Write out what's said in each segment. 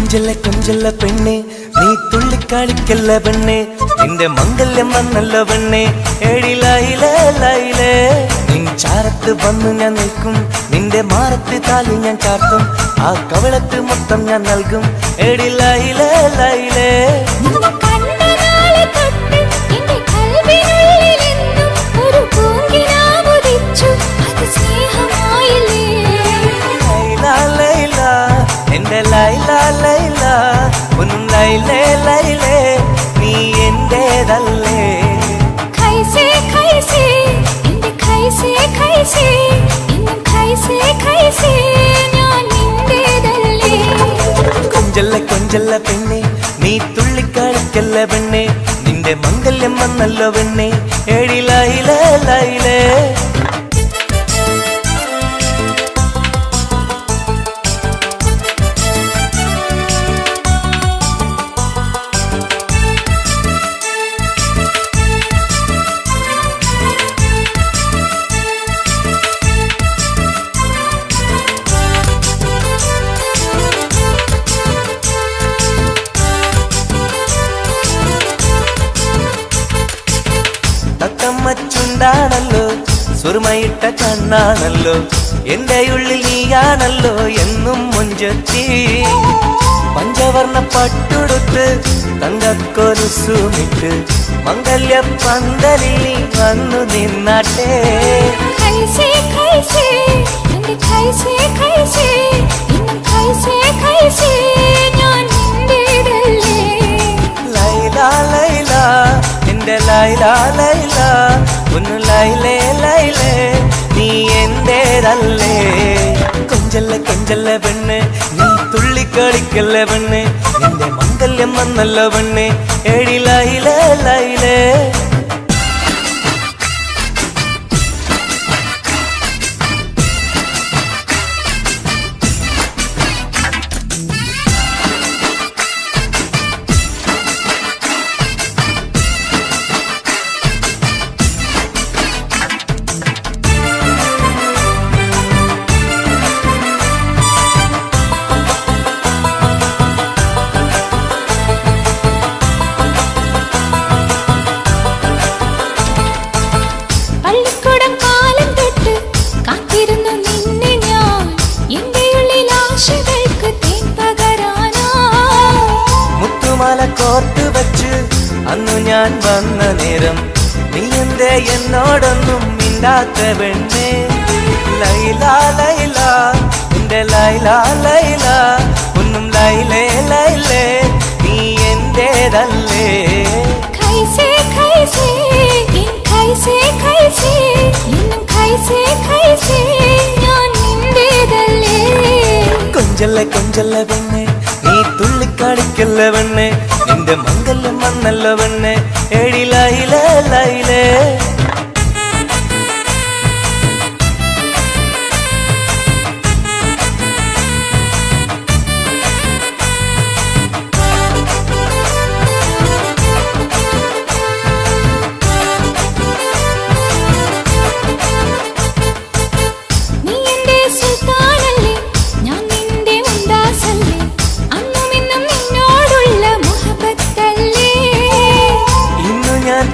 കൊഞ്ചല്ല കൊഞ്ചല്ല പെണ്ണെ നീ തുള്ളിക്കളിക്കല്ല പെണ്ണെ നിന്റെ മംഗല്യം വന്നല്ലോ പെണ്ണെ എടി ലൈലേ ലൈലേ നിൻ ചാരത്ത് വന്നു ഞാൻ നിൽക്കും നിന്റെ മാറത്ത് താലി ഞാൻ ചാർത്തും ആ കവളത്ത് മൊത്തം ഞാൻ നൽകും എടി ലൈലേ ലൈലേ എന്റെ ലൈല ലൈല ഒന്നും ലൈലേ ലൈലേ നീ എന്റേതല്ലേ ഖൈസേ ഖൈസേ എന്റെ ഖൈസേ ഖൈസേ എന്നും ഖൈസേ ഖൈസേ ഞാൻ നിന്റേതല്ലേ കൊഞ്ചല്ല കൊഞ്ചല്ല പെണ്ണെ നീ തുള്ളിക്കളിക്കല്ല പെണ്ണെ നിന്റെ മംഗല്യം വന്നല്ലോ പെണ്ണെ എടി ലൈലേ ലൈലേ തത്തമ്മച്ചുണ്ടാണല്ലോ സുറുമയിട്ട കണ്ണാണല്ലോ എന്റെ ഉള്ളിൽ നീയാണല്ലോ എന്നും മുഞ്ചത്തി പഞ്ചവർണ്ണ പട്ടുടുത്ത് തങ്കക്കൊലുസുമിട്ട് മംഗല്യ പന്തലിൽ നീ വന്നു നിന്നാട്ടെ ഖൈസേ ഖൈസേ എന്റെ ഖൈസേ ഖൈസേ എന്നും ഖൈസേ ഖൈസേ ഞാൻ നിന്റേതല്ലേ ലൈല ലൈല എന്റെ ലൈല ലൈല ഒന്ന് ലൈലേ ലൈലേ നീ എന്റേതല്ലേ കൊഞ്ചല്ല കൊഞ്ചല്ല പെണ്ണ് നീ തുള്ളിക്കളിക്കല്ല പെണ്ണ് നിന്റെ മംഗല്യം വന്നല്ലോ പെണ്ണ് എടി ലൈലേ ലൈലേ കോർത്ത് വച്ച് അന്നു ഞാൻ വന്ന നേരം നീ എന്തേ എന്നോടൊന്നും മിണ്ടാത്ത പെണ്ണേ ലൈല ലൈല എന്റെ ലൈല ലൈല ഒന്നും ലൈലേ ലൈലേ നീ എന്റേതല്ലേ ഖൈസേ ഖൈസേ എൻ ഖൈസേ ഖൈസേ എന്നും ഖൈസേ ഖൈസേ ഞാൻ നിന്റേതല്ലേ കൊഞ്ചല്ല കൊഞ്ചല്ല പെണ്ണെ നീ തുള്ളിക്കളിക്കല്ല പെണ്ണെ നിന്റെ മംഗല്യം വന്നല്ലോ പെണ്ണെ എടി ലൈലേ ലൈലേ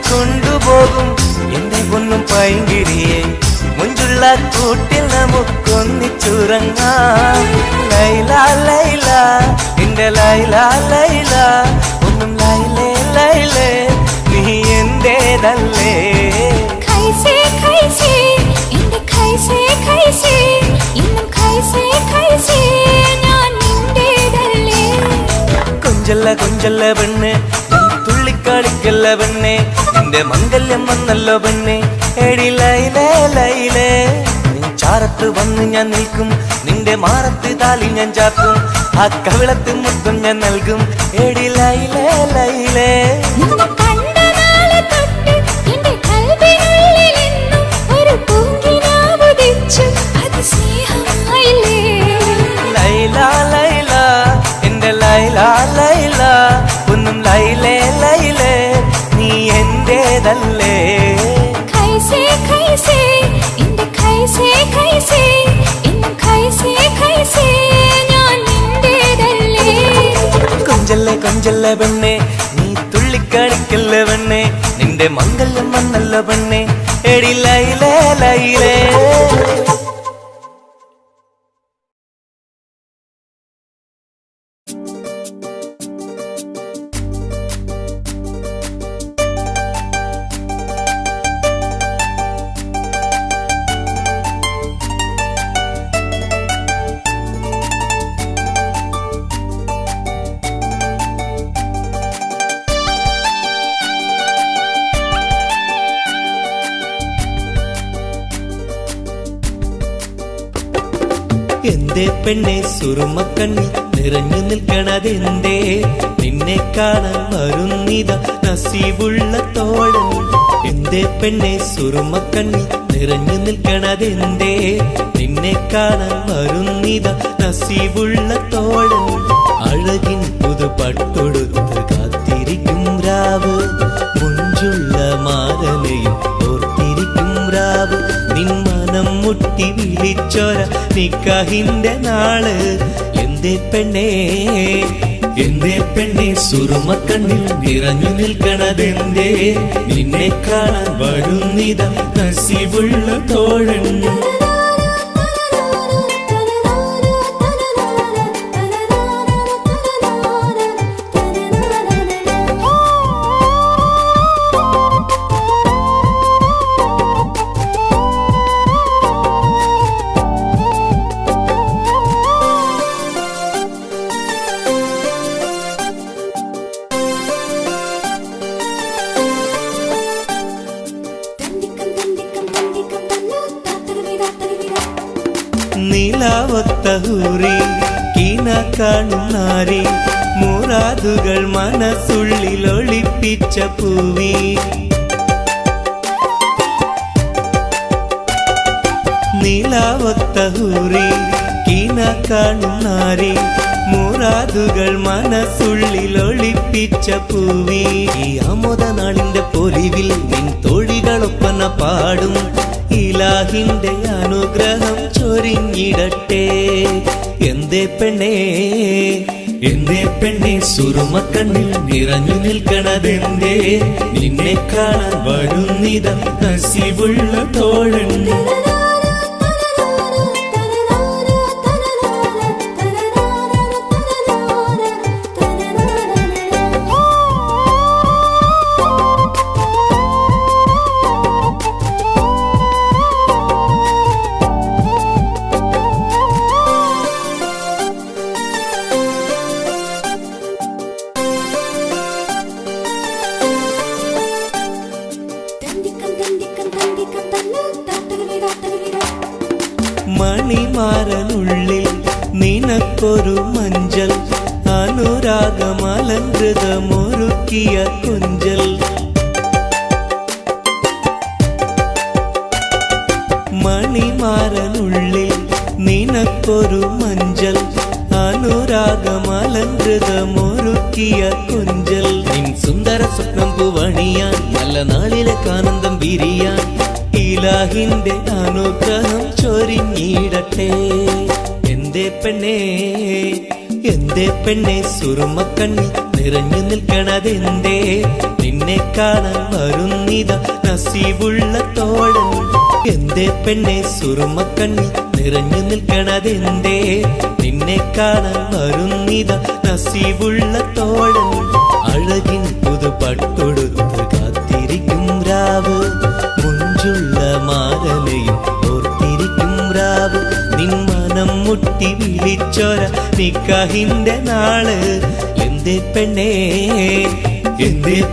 കൊണ്ടുപോകും എന്റെ പൊന്നും പൈങ്കിരിയെ മുഞ്ചുള്ള കൂട്ടിൽ നമുക്കൊന്നിച്ചുറങ്ങാം ലൈല ലൈല എന്റെ ലൈല ലൈല ഒന്നും ലൈലേ ലൈലേ നീ എന്റേതല്ലേ ഖൈസേ ഖൈസേ എന്റെ ഖൈസേ ഖൈസേ എന്നും ഖൈസേ ഖൈസേ ഞാൻ നിന്റേതല്ലേ കൊഞ്ചല്ല കൊഞ്ചല്ല പെണ്ണ് തുള്ളിക്കളിക്കല്ല പെണ്ണെ നിന്റെ മംഗല്യം വന്നല്ലോ പെണ്ണെ എടി ലൈലേ ലൈലേ നിൻ ചാരത്ത് വന്ന് ഞാൻ നിൽക്കും നിന്റെ മാറത്ത് താലി ഞാൻ ചാർത്തും ആ കവിളത്ത് മുത്തം ഞാൻ നൽകും എടി ലൈലേ ലൈലേ ലൈല ലൈല എന്റെ ലൈല ലൈല ഒന്നും ലൈലേ ലൈലേ നീ എന്റേതല്ലേ ഖൈസേ ഖൈസേ എന്റെ ഖൈസേ ഖൈസേ എന്നും ഖൈസേ ഖൈസേ ഞാൻ നിന്റേതല്ലേ കൊഞ്ചല്ല പെണ്ണെ നീ തുള്ളിക്കളിക്കല്ല പെണ്ണെ നിന്റെ മംഗല്യം വന്നല്ല പെണ്ണെ എടി ലൈലേ ലൈലേ എന്തേ പെണ്ണെ സുറുമക്കണ്ണി നിറഞ്ഞു നിൽക്കണതെന്തേ നിന്നെ കാണാൻ വരുന്നിത നസീബുള്ള തോഴൻ എന്തേ പെണ്ണെ സുറുമക്കണ്ണി നിറഞ്ഞു നിൽക്കണതെന്തേ നിന്നെ കാണാൻ വരുന്നിത നസീബുള്ള തോഴൻ അഴകിൻ പുതുപട്ടൊടുത്ത് കാത്തിരിക്കും രാവ് മുഞ്ചുള്ള മാരനെയും ഓർത്തിരിക്കും രാവ് നിന്മനം മുട്ടി വിളിച്ചോര നിക്കാഹിന്റെ നാള് എന്തേ പെണ്ണെ സുറുമക്കണ്ണിൽ നിറഞ്ഞു നിൽക്കണതെന്തേ നിന്നെ കാണാൻ വരുന്നിത നസീബുള്ള തോഴൻ നീലാവത്തഹൂറി കീന കാണുന്നാരി മുറാദുകൾ മനസ്സുള്ളിൽ ഒളിപ്പിച്ച പൂവി നീലാവത്തഹൂറി കീന കാണുന്നാരി മുറാദുകൾ മനസ്സുള്ളിൽ ഒളിപ്പിച്ച പൂവി ഈ ആമോദ നാളിന്റെ പൊലിവിൽ നിൻ തോഴികളൊപ്പന പാടും ഇലാഹിന്റെ അനുഗ്രഹം ചൊരിഞ്ഞിടട്ടെ എന്തേ പെണ്ണെ സുറുമക്കണ്ണിൽ നിറഞ്ഞു നിൽക്കണതെന്തേ നിന്നെ കാണാൻ വരുന്നിത നസീബുള്ള തോഴൻ മണിമാരനുള്ളിൽ നിനക്കൊരു മഞ്ചൽ അനുരാഗമലങ്കൃതമൊരുക്കിയ കൊഞ്ചൽ മണിമാരനുള്ളിൽ നിനക്കൊരു മഞ്ചൽ അനുരാഗമലങ്കൃതമൊരുക്കിയ കൊഞ്ചൽ നിൻ സുന്ദര സ്വപ്നം പൂവണിയാൻ നല്ല നാളിലെ ആനന്ദം വിരിയാൻ ഇലാഹിന്റെ അനുഗ്രഹം ചൊരിഞ്ഞിടട്ടെ എന്തേ പെണ്ണെ സുറുമക്കണ്ണി നിറഞ്ഞു നിൽക്കണതെന്തേ നിന്നെ കാണാൻ വരുന്നിത നസീബുള്ള തോഴൻ എന്തേ പെണ്ണെ സുറുമക്കണ്ണി നിറഞ്ഞു നിൽക്കണതെന്തേ നിന്നെ കാണാൻ വരുന്നിത നസീബുള്ള തോഴൻ അഴകിൻ പുതുപട്ടൊടുത്ത് കാത്തിരിക്കും രാവ് മുഞ്ചുള്ള മാരനെയും ഓർത്തിരിക്കും രാവ് നിന്മനം മുട്ടി വിളിച്ചോര നിക്കാഹിന്റെ നാള് എന്തേ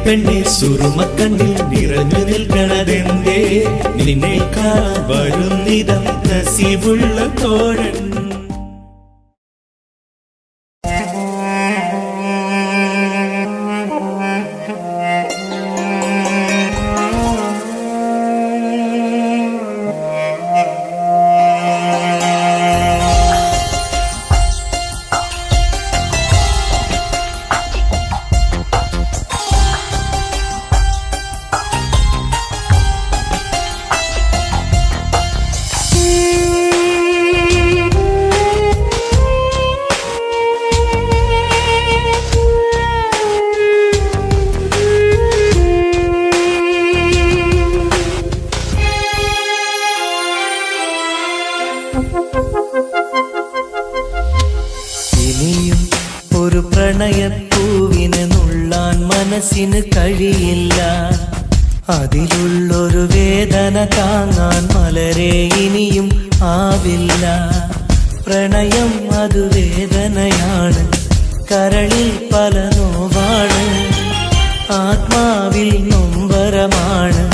പെണ്ണെ സുറുമക്കണ്ണിൽ നിറഞ്ഞു നിൽക്കണതെന്തേ നിന്നെ കാണാൻ വരുന്നിത നസീബുള്ള തോഴൻ ഇനിയും ഒരു പ്രണയപ്പൂവിനെ നുള്ളാൻ മനസ്സിന് കഴിയില്ല. അതിലുള്ളൊരു വേദന താങ്ങാൻ മലരെ ഇനിയും ആവില്ല. പ്രണയം അത് വേദനയാണ്, കരളിൽ പല നോവാണ്, ആത്മാവിൽ നൊമ്പരമാണ്,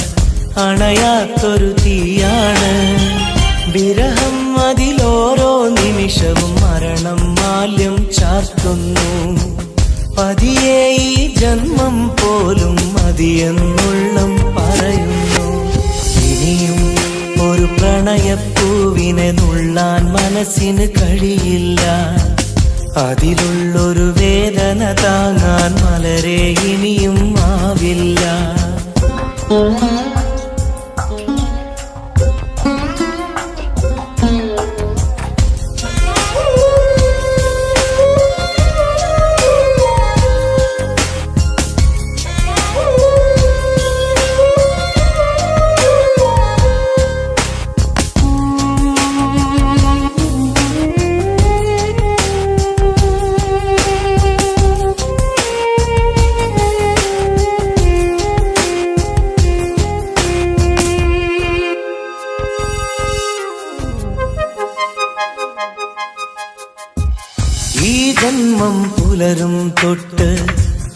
അണയാത്തൊരു തീയാണ്. വിരഹം അതിലോരോ നിമിഷവും മരണം മാല്യം ചാർത്തുന്നു. പതിയെ ഈ ജന്മം പോലും മതിയെന്നുള്ളം പറയുന്നു. ഇനിയും ഒരു പ്രണയപ്പൂവിനെ നുള്ളാൻ മനസ്സിന് കഴിയില്ല. അതിലുള്ളൊരു വേദന താങ്ങാൻ മലരെ ഇനിയും ആവില്ല. ഈ ജന്മം പുലരും തൊട്ട്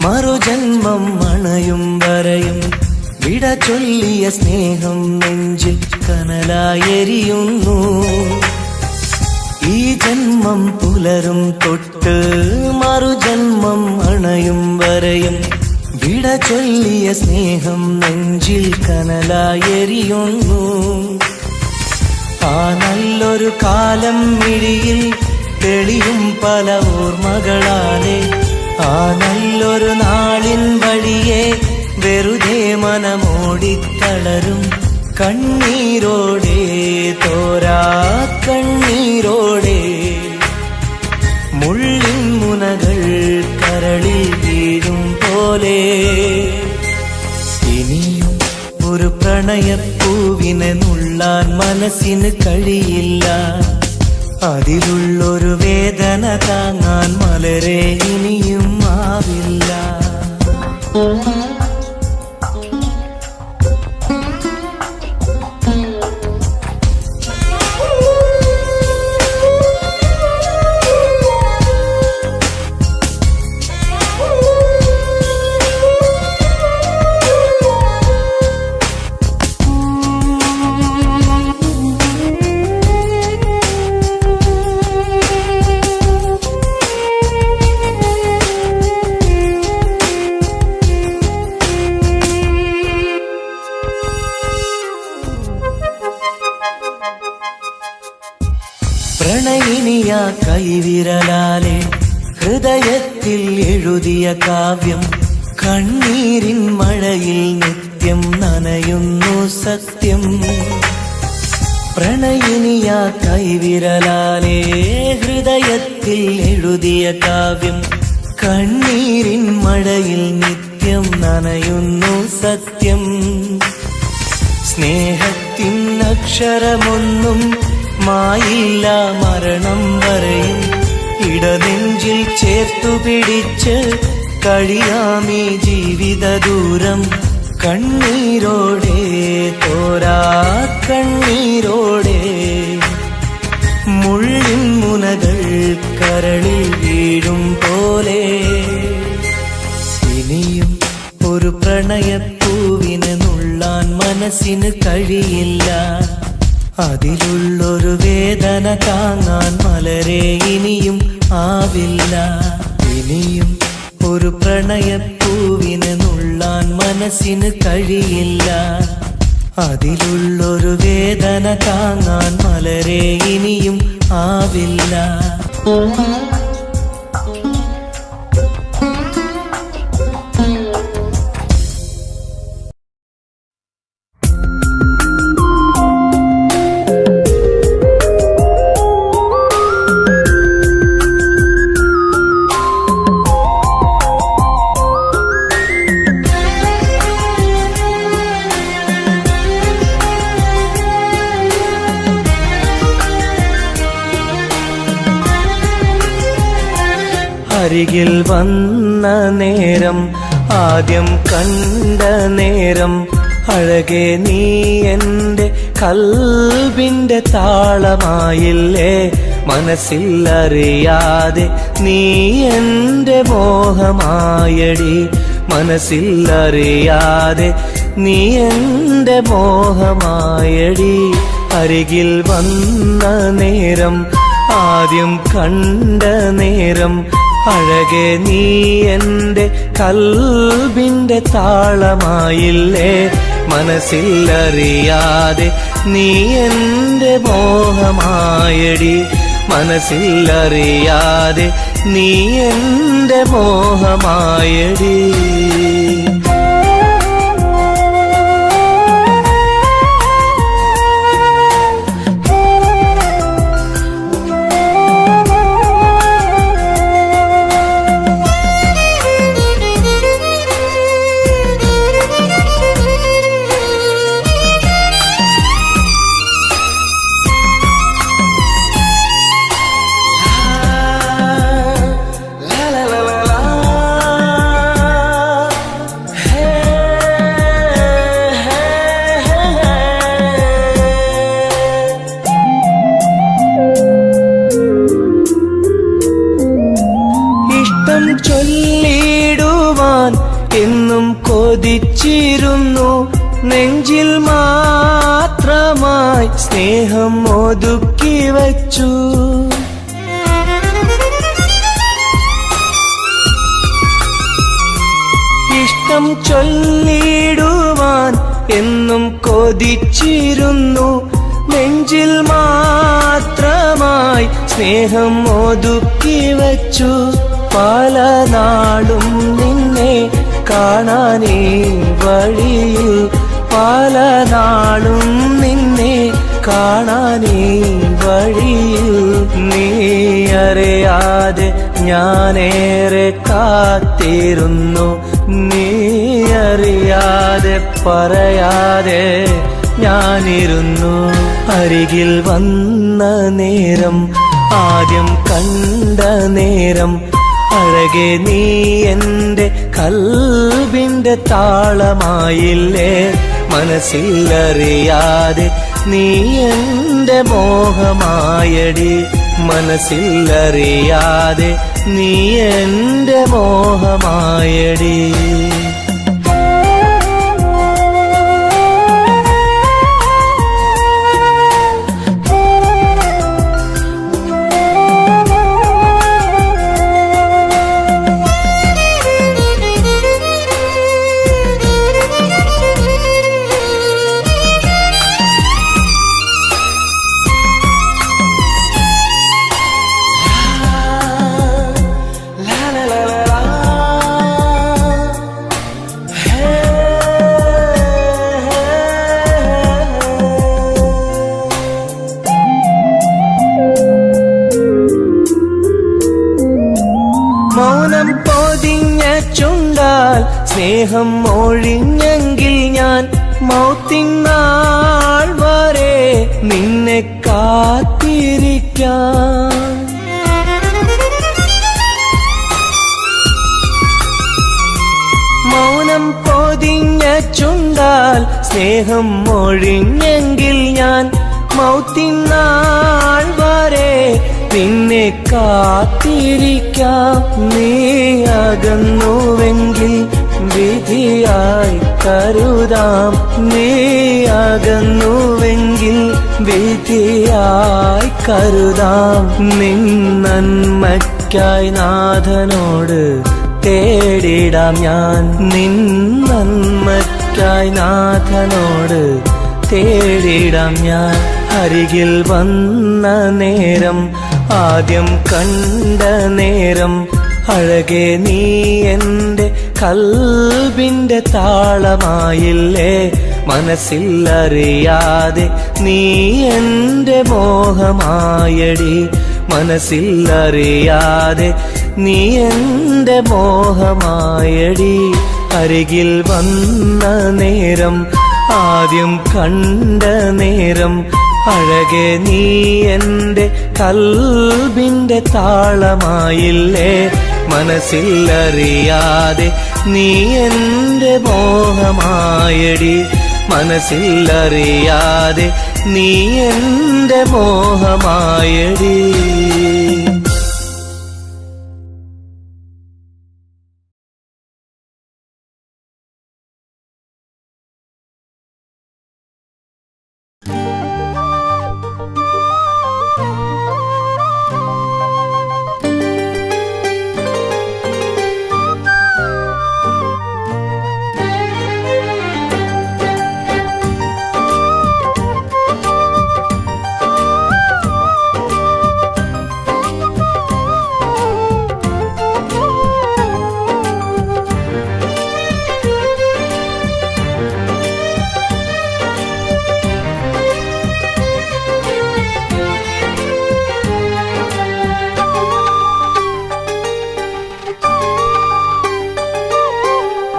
മറുജന്മം അണയും വരെയും വിട ചൊല്ലിയ സ്നേഹം നെഞ്ചിൽ കനലായെരിയുന്നു. ഈ ജന്മം പുലരും തൊട്ട് മറുജന്മം അണയും വരെയും വിട ചൊല്ലിയ സ്നേഹം നെഞ്ചിൽ കനലായെരിയുന്നു. ആ നല്ലൊരു കാലം മിഴിയിൽ തെളിയും പല ഓർമ്മകളാലെ, ആ നല്ലൊരു നാളിൻ വഴിയെ വെറുതെ മനമോടിത്തളരും കണ്ണീരോടെ, തോരാ കണ്ണീരോടെ. മുള്ളിൻ മുനകൾ കരളിൽ വീഴും പോലെ. ഇനിയും ഒരു പ്രണയപ്പൂവിനെ നുള്ളാൻ മനസ്സിന് കഴിയില്ല. അതിലുള്ളൊരു വേദന താങ്ങാൻ മലരെ ഇനിയും ആവില്ല. പ്രണയിനിയ കൈവിരലാലെ ഹൃദയത്തിൽ എഴുതിയ കാവ്യം കണ്ണീരിൻ മഴയിൽ നിത്യം നനയുന്നു സത്യം. പ്രണയിനിയ കൈവിരലാലെ ഹൃദയത്തിൽ എഴുതിയ കാവ്യം കണ്ണീരിൻ മഴയിൽ നിത്യം നനയുന്നു സത്യം. സ്നേഹത്തിൻ അക്ഷരമൊന്നും മായില്ല മരണം വരെയും, ഇടനെഞ്ചിൽ ചേർത്തു പിടിച്ച് കഴിയാമീ ജീവിത ദൂരം. കണ്ണീരോടെ, തോരാ കണ്ണീരോടെ. മുള്ളിൻ മുനകൾ കരളിൽ വീഴും പോലെ. ഇനിയും ഒരു പ്രണയപ്പൂവിനെ നുള്ളാൻ മനസ്സിന് കഴിയില്ല. അതിലുള്ളൊരു വേദന താങ്ങാൻ മലരെ ഇനിയും ആവില്ല. ഇനിയും ഒരു പ്രണയപ്പൂവിനെ നുള്ളാൻ മനസ്സിന് കഴിയില്ല. അതിലുള്ളൊരു വേദന താങ്ങാൻ മലരെ ഇനിയും ആവില്ല. അരികിൽ വന്ന നേരം ആദ്യം കണ്ട നേരം അഴകെ നീ എൻ്റെ കൽബിൻ്റെ താളമായില്ലേ മനസ്സിൽ അറിയാതെ നീ എൻ്റെ മോഹമായടി മനസ്സിൽ അറിയാതെ നീ എൻ്റെ മോഹമായടി അരികിൽ വന്ന നേരം ആദ്യം കണ്ട നേരം അഴകെ നീ എൻ്റെ കൽബിൻ്റെ താളമായില്ലേ മനസ്സിൽ അറിയാതെ നീ എൻ്റെ മോഹമായടി മനസ്സിൽ അറിയാതെ നീ എൻ്റെ മോഹമായടി ചൊല്ലിടുവാൻ എന്നും കൊതിച്ചിരുന്നു നെഞ്ചിൽ മാത്രമായി സ്നേഹം ഒതുക്കി വച്ചു ഇഷ്ടം ചൊല്ലിടുവാൻ എന്നും കൊതിച്ചിരുന്നു നെഞ്ചിൽ മാത്രമായി സ്നേഹം ഒതുക്കി വച്ചു പല നാളും നിന്നെ കാണാനേ വഴിയിൽ പല നാളും നിന്നെ കാണാനേ വഴിയിൽ നീ അറിയാതെ ഞാനേറെ കാത്തിരുന്നു നീ അറിയാതെ പറയാതെ ഞാനിരുന്നു അരികിൽ വന്ന നേരം ആദ്യം കണ്ട നേരം അഴകെ നീ എൻ്റെ കൽബിൻ്റെ താളമായില്ലേ മനസ്സിൽ അറിയാതെ നീ എൻ്റെ മോഹമായടി മനസ്സിൽ അറിയാതെ നീ എൻ്റെ മോഹമായടി മൗനം പൊതിഞ്ഞ ചുണ്ടാൽ സ്നേഹം ഒഴിഞ്ഞെങ്കിൽ ഞാൻ മൗത്തിനാൾ വരെ നിന്നെ കാത്തിരിക്കാം മൗനം പൊതിഞ്ഞ ചുണ്ടാൽ സ്നേഹം ഒഴിഞ്ഞെങ്കിൽ ഞാൻ മൗത്തിനാൾ വരെ നിന്നെ കാത്തിരിക്കാം നീ അകന്നുവെങ്കിൽ വിധിയായി കരുതാം നീ അകന്നുവെങ്കിൽ വിധിയായി കരുതാം നിൻ നന്മയ്ക്കായി നാഥനോട് തേടിടാം ഞാൻ നിൻ നന്മയ്ക്കായി നാഥനോട് തേടിടാം ഞാൻ അരികിൽ വന്ന നേരം ആദ്യം കണ്ട നേരം അഴകെ നീ എൻ്റെ കൽബിൻ്റെ താളമായില്ലേ മനസ്സിൽ അറിയാതെ നീ എൻ്റെ മോഹമായടി മനസ്സിൽ അറിയാതെ നീ എൻ്റെ മോഹമായടി അരികിൽ വന്ന നേരം ആദ്യം കണ്ട നേരം അഴകെ നീ എൻ്റെ കൽബിൻ്റെ താളമായില്ലേ, മനസ്സിലറിയാതെ നീ എൻ്റെ മോഹമായടി, മനസ്സിലറിയാതെ നീ എൻ്റെ മോഹമായടി.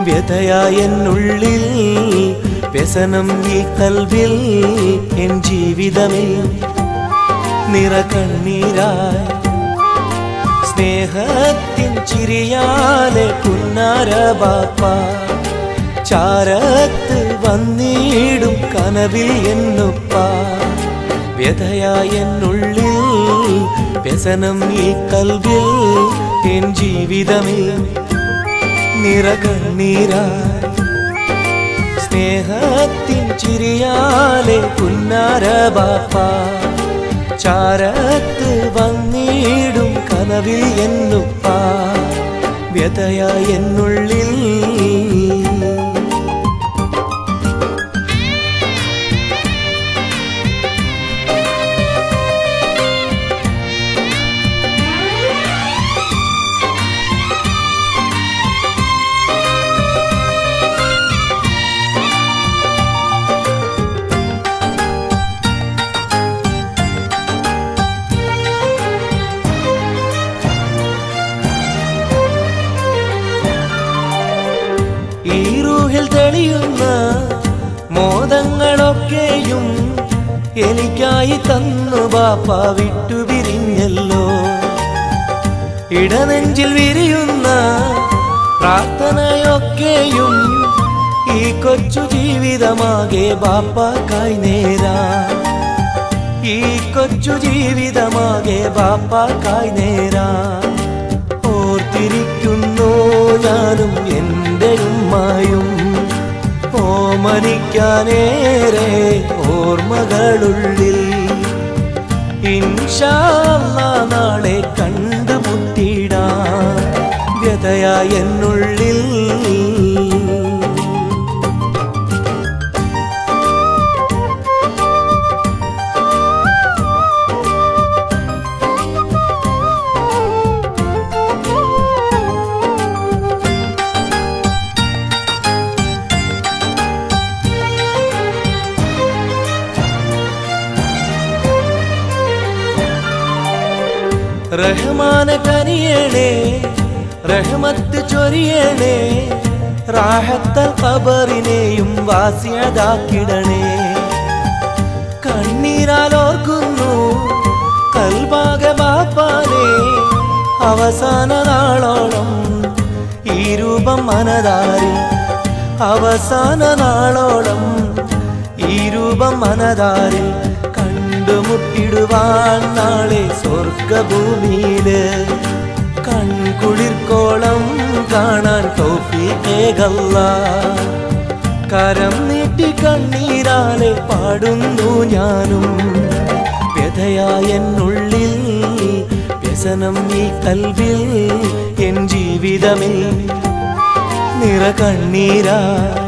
വ്യതയായെന്നുള്ളിൽ വ്യസനം ഈ കൽവിൽ, എൻ ജീവിതമിൽ നിറകണ്ണീരായി സ്നേഹത്തിൻ ചിരിയാലെ പുന്നാര ബാപ്പ ചാരത്ത് വന്നിടും കനവിൽ എന്നുപ്പ. വ്യതയായെന്നുള്ളിൽ വ്യസനം ഈ കൽവിൽ, എൻ ജീവിതമിൽ നിറകണ്ണീരായി സ്നേഹത്തിൻ ചിരിയാലെ പുന്നാര ബാപ്പ ചാരത്ത് വന്നിടും കനവിൽ എന്നുപ്പ. വ്യതയായെന്നുള്ളിൽ തെളിയുന്ന മോദങ്ങളൊക്കെയും എനിക്കായി തന്നു ബാപ്പ വിട്ടുപിരിഞ്ഞല്ലോ. ഇടനെഞ്ചിൽ വിരിയുന്ന പ്രാർത്ഥനയൊക്കെയും ഈ കൊച്ചു ജീവിതമാകെ ബാപ്പാക്കായി നേരാ, ഈ കൊച്ചു ജീവിതമാകെ ബാപ്പാക്കായി നേരാ. ഓർത്തിരിക്കുന്നു ഞാനും എൻ്റെ ഉമ്മായും, ഓമനിക്കാനേറെ ഓർമ്മകളുള്ളിൽ. ഇൻഷാ അല്ലാഹ് നാളെ കണ്ടുമുട്ടിടാം വ്യതയായെന്നുള്ളിൽ. റഹ്മാന കനിയണേ, റഹ്മത്ത് ചൊരിയണേ, റാഹത്തൽ ഖബറിനെയും വാസിയതാക്കിടണേ. കണ്ണീരാലോർക്കുന്നു കൽബാകെ ബാപ്പാനെ, അവസാന നാളോളം ഈ രൂപം മനതാരിൽ, അവസാന നാളോളം ഈ രൂപം മനതാരിൽ. കണ്ടുമുട്ടിടുവാൻ നാളെ സ്വർഗഭൂമിയില്, കൺകുളിർക്കോളം കാണാൻ തൗഫീഖേകല്ലാഹ്. കരം നീട്ടി കണ്ണീരാലെ പാടുന്നു ഞാനും വ്യതയായെന്നുള്ളിൽ, വ്യസനം ഈ കൽവിൽ, എൻ ജീവിതമിൽ നിറകണ്ണീരായി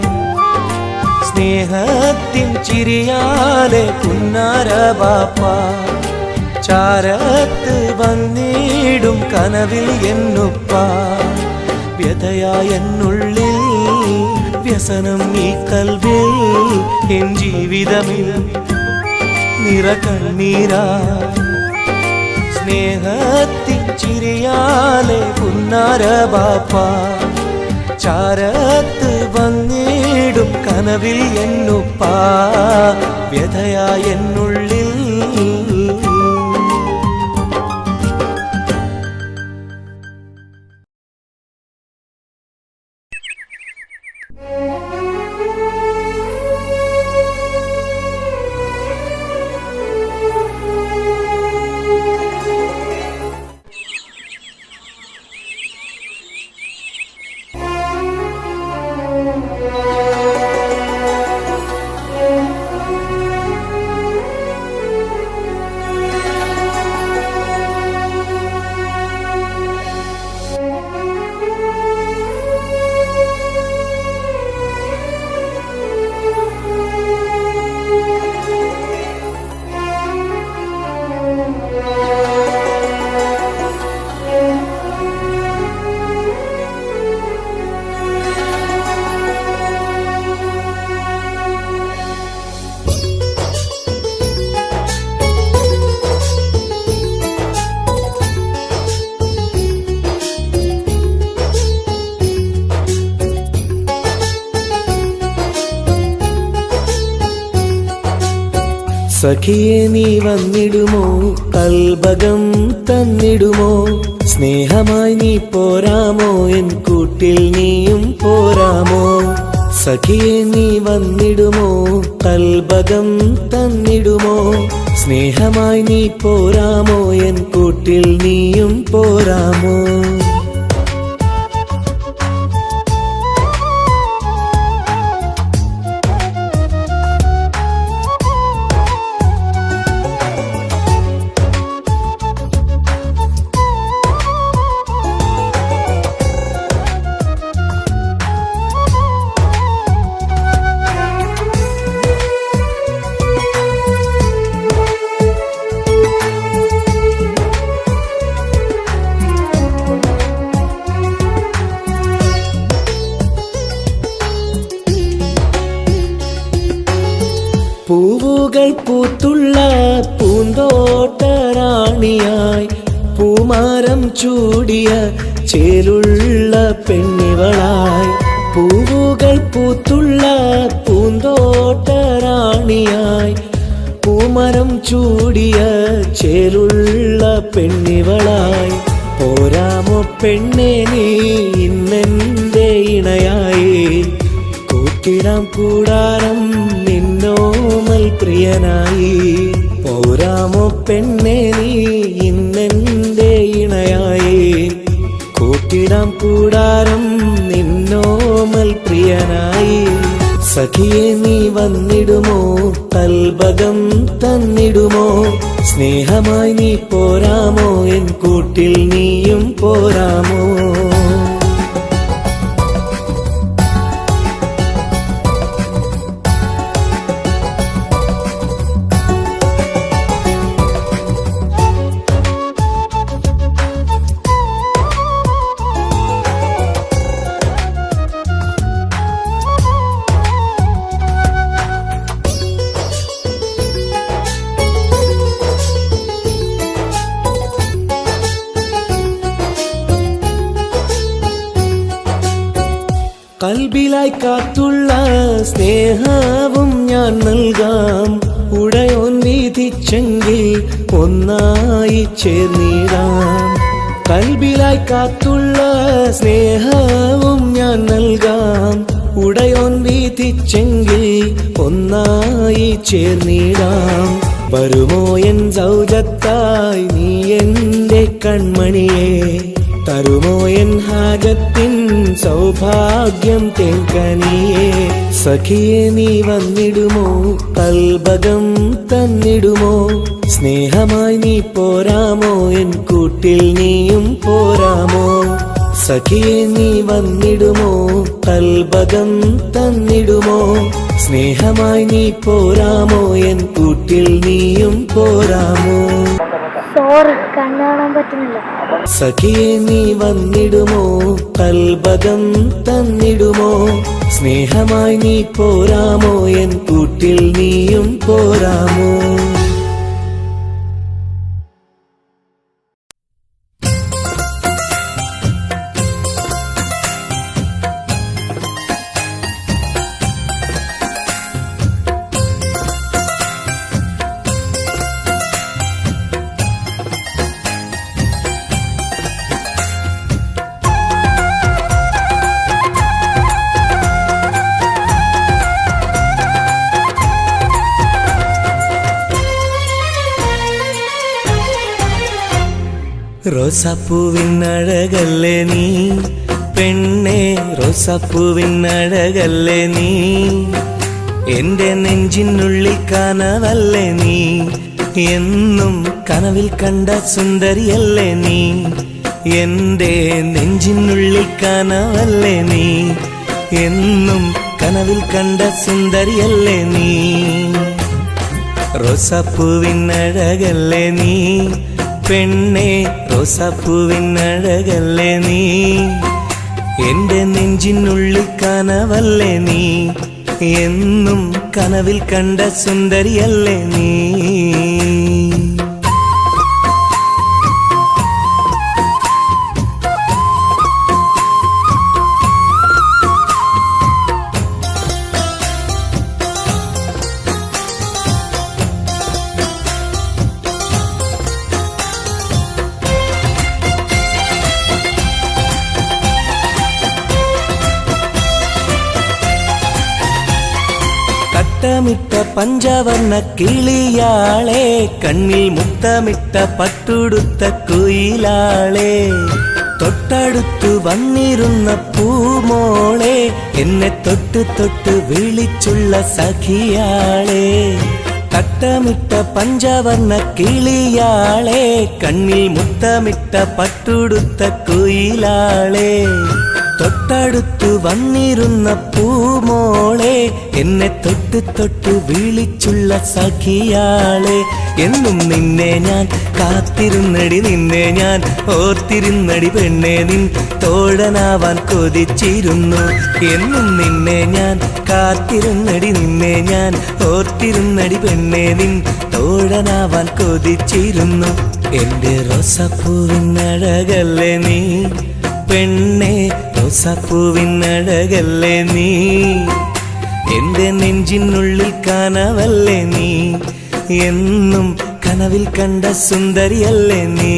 സ്നേഹത്തിൻ ചിരിയാലെ പുന്നാര ബാപ്പ ചാരത്ത് വന്നിടും കനവിൽ എന്നുപ്പ. വ്യതയായെന്നുള്ളിൽ വ്യസനം ഈ കൽവിൽ, എൻ ജീവിതമിൽ നിറകണ്ണീരായി സ്നേഹത്തിൻ ചിരിയാലെ പുന്നാര ബാപ്പ ചാരത്ത് വന്നിടും കനവിൽ എന്നുപ്പ. വ്യതയായെന്നുള്ളിൽ സഖിയെ നീ വന്നിടുമോ കൽബകം തന്നിടുമോ സ്നേഹമായി നീ പോരാമോ എൻ കൂട്ടിൽ നീയും പോരാമോ സഖിയെ നീ വന്നിടുമോ കൽബകം തന്നിടുമോ സ്നേഹമായി നീ പോരാമോ എൻ കൂട്ടിൽ നീയും പോരാമോ പൂവുകൾ പൂത്തുള്ള പൂന്തോട്ടറാണിയായി പൂമാരം ചൂടിയ ചേലുള്ള പെണ്ണിവളായി പൂവുകൾ പൂത്തുള്ള പൂന്തോട്ടറാണിയായി പൂമരം ചൂടിയ ചേലുള്ള പെണ്ണിവളായി പോരാമോ പെണ്ണെ നീ ഇന്നെന്റെ ഇണയായി കൂട്ടിടാം കൂടാരം നിന്നോമൽ പ്രിയനായി പോരാമോ പെണ്ണെ നീ ഇന്നെന്റെ ഇണയായി കൂട്ടിടാം കൂടാരം നിന്നോമൽ പ്രിയനായി സഖിയെ നീ വന്നിടുമോ കൽബകം തന്നിടുമോ സ്നേഹമായി നീ പോരാമോ എൻ കൂട്ടിൽ നീയും പോരാമോ കൽബിലായി കാത്തുള്ള സ്നേഹവും ഞാൻ നൽകാം ഉടയോൻ വിധിച്ചെങ്കിൽ ഒന്നായി ചേർന്നിടാം കൽബിലായി കാത്തുള്ള സ്നേഹവും ഞാൻ നൽകാം ഉടയോൻ വിധിച്ചെങ്കിൽ ഒന്നായി ചേർന്നിടാം വരുമോ എൻ സൗജത്തായി നീ എന്റെ കൺമണിയെ തരുമോ എൻ ഹാജത്തിൻ സൗഭാഗ്യം തേങ്കനിയേ സഖിയെ നീ വന്നിടുമോ കൽബകം തന്നിടുമോ സ്നേഹമായി നീ പോരാമോ എൻ കൂട്ടിൽ നീയും പോരാമോ സഖിയെ നീ വന്നിടുമോ കൽബകം തന്നിടുമോ സ്നേഹമായി നീ പോരാമോ എൻ കൂട്ടിൽ നീയും പോരാമോ സോറി കണ്ണു കാണാൻ പറ്റുന്നില്ല സഖിയെ നീ വന്നിടുമോ കൽബകം തന്നിടുമോ സ്നേഹമായി നീ പോരാമോ എൻ കൂട്ടിൽ നീയും പോരാമോ റോസാപ്പൂവിനഴകല്ലേ നീ പെണ്ണെ റോസാപ്പൂവിനഴകല്ലേ നീ എന്റെ നെഞ്ചിനുള്ളിൽ കനവല്ലേ നീ എന്നും കനവിൽ കണ്ട സുന്ദരിയല്ലേ നീ എന്റെ നെഞ്ചിനുള്ളിൽ കനവല്ലേ നീ എന്നും കനവിൽ കണ്ട സുന്ദരിയല്ലേ നീ റോസാപ്പൂവിനഴകല്ലേ നീ പെണ്ണെ റോസാപ്പൂവിനഴകല്ലേ നീ എന്റെ നെഞ്ചിനുള്ളിൽ കനവല്ലേ നീ എന്നും കനവിൽ കണ്ട സുന്ദരിയല്ലേ നീ തട്ടമിട്ട പഞ്ചവർണ്ണ കിളിയാളെ കണ്ണിൽ മുത്തമിട്ട പട്ടുടുത്ത കുയിലാളെ തൊട്ടടുത്തു വന്നിരുന്ന പൂമോളെ എന്നെ തൊട്ട് തൊട്ട് വിളിച്ചുള്ള സഖിയാളെ തട്ടമിട്ട പഞ്ചവർണ്ണ കിളിയാളെ കണ്ണിൽ മുത്തമിട്ട പട്ടുടുത്ത കുയിലാളെ തൊട്ടടുത്തു വന്നിരുന്ന പൂമോളെ എന്നെ തൊട്ട് തൊട്ട് വിളിച്ചുള്ള സഖിയാളെ എന്നും നിന്നെ ഞാൻ കാത്തിരുന്നടി നിന്നെ ഞാൻ ഓർത്തിരുന്നടി പെണ്ണെ നിൻ തോഴനാവാൻ കൊതിച്ചിരുന്നു എന്നും നിന്നെ ഞാൻ കാത്തിരുന്നടി നിന്നെ ഞാൻ ഓർത്തിരുന്നടി പെണ്ണെ നിൻ തോഴനാവാൻ കൊതിച്ചിരുന്നു എന്റെ റോസാപ്പൂവിനഴകല്ലേ നീ പെണ്ണെ റോസാപ്പൂവിനഴകല്ലേ നീ എന്റെ നെഞ്ചിനുള്ളിൽ കനവല്ലേ നീ എന്നും കനവിൽ കണ്ട സുന്ദരിയല്ലേ നീ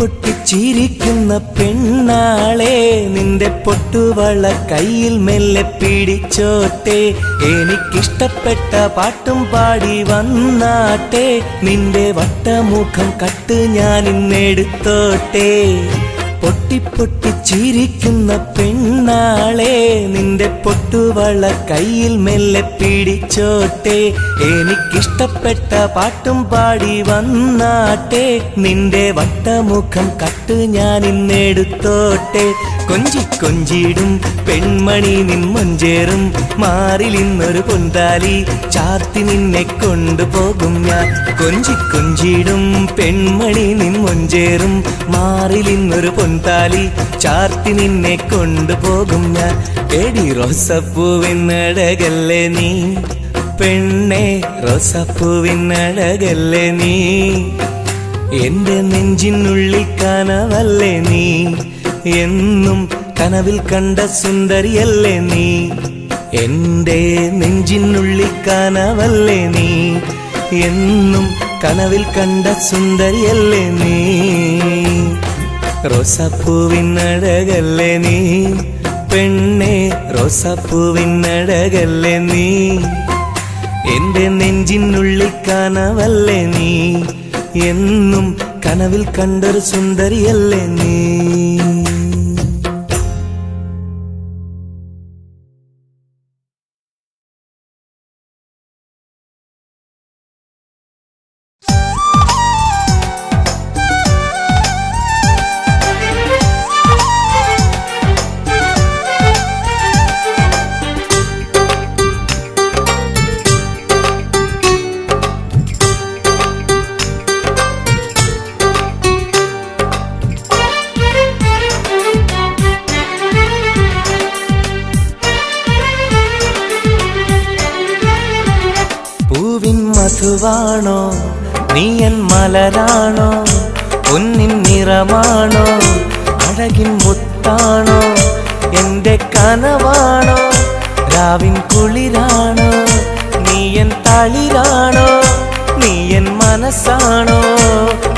പൊട്ടിപ്പൊട്ടിച്ചിരിക്കുന്ന പെണ്ണാളെ നിന്റെ പൊട്ടുവള കയ്യിൽ മെല്ലെ പിടിച്ചോട്ടെ എനിക്കിഷ്ടപ്പെട്ട പാട്ടും പാടി വന്നാട്ടെ നിന്റെ വട്ടമുഖം കട്ട് ഞാൻ ഇന്നെടുത്തോട്ടെ പൊട്ടിപ്പൊട്ടിച്ചിരിക്കുന്ന പെണ്ണാളെ നിന്റെ പൊട്ടുവള കയ്യിൽ മെല്ലെ പിടിച്ചോട്ടെ എനിക്കിഷ്ടപ്പെട്ട പാട്ടും പാടി വന്നാട്ടെ നിന്റെ വട്ടമുഖം കട്ട് ഞാൻ ഇന്നെടുത്തോട്ടെ കൊഞ്ചി കൊഞ്ചിടും പെൺമണി നിൻ മൊഞ്ചേറും മാറിൽ ഇന്നൊരു പൊന്താലി ചാർത്തി നിന്നെ കൊണ്ടുപോകും ഞാൻ കൊഞ്ചി കൊഞ്ചിടും പെൺമണി നിൻ മൊഞ്ചേറും മാറിൽ ഇന്നൊരു പൊന്താലി ചാർത്തി നിന്നെ കൊണ്ടുപോകും ഞാൻ എടി റോസപ്പൂവിനഴകല്ലേ നീ പെണ്ണെ റോസപ്പൂവിനഴകല്ലേ നീ എന്റെ നെഞ്ചിനുള്ളിൽ കനവല്ലേ നീ എന്നും കനവിൽ കണ്ട സുന്ദരിയല്ലേ നീ എന്റെ നെഞ്ചിനുള്ളിൽ കനവല്ലേ നീ എന്നും കനവിൽ കണ്ട സുന്ദരിയല്ലേ നീ റോസാപ്പൂവിനഴകല്ലേ നീ പെണ്ണെ റോസാപ്പൂവിനഴകല്ലേ നീ എന്റെ നെഞ്ചിനുള്ളിൽ കനവല്ലേ നീ എന്നും കനവിൽ കണ്ടൊരു സുന്ദരിയല്ലേ നീ മധുവാണോ നീയൻ മലരാണോ പൊന്നിൻ നിറമാണോ അഴകിൻ മുത്താണോ എന്റെ കനവാണോ രാവിൻ കുളിരാണോ നീയൻ തളിരാണോ നീയൻ മനസ്സാണോ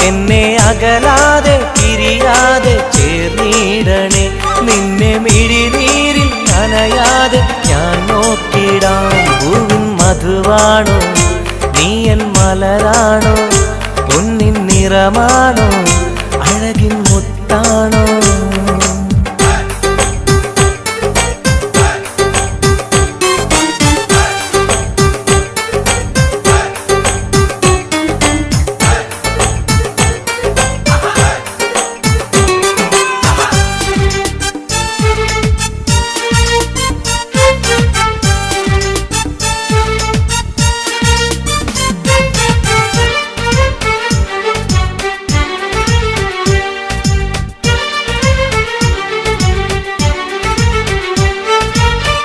എന്നെ അകലാതെ പിരിയാതെ ചേർന്നിടണേ നിന്നെ മിഴിനീരിൽ നനയാതെ ഞാൻ നോക്കിടാം പൂവിൻ മധുവാണോ നീയൻ മലരാണോ പൊന്നിൻ നിറമാണോ അഴകിൻ മുത്താണോ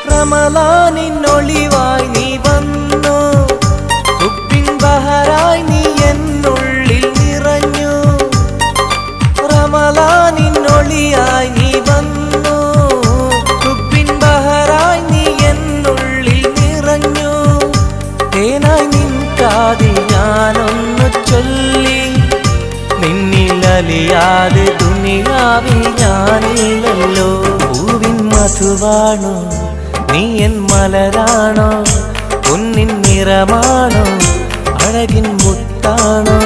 റമളാനിൻ ഒളിവായി നീ വന്നു ഹുബ്ബിൻ ബഹറായി നീ നീയലിയാതെ ദുനിയാവിൽ ഞാനില്ലല്ലോ. പൂവിൻ മധുവാണോ നീ എൻ മലരാണോ, പൊന്നിൻ നിറമാണോ അഴകിൻ മുത്താണോ.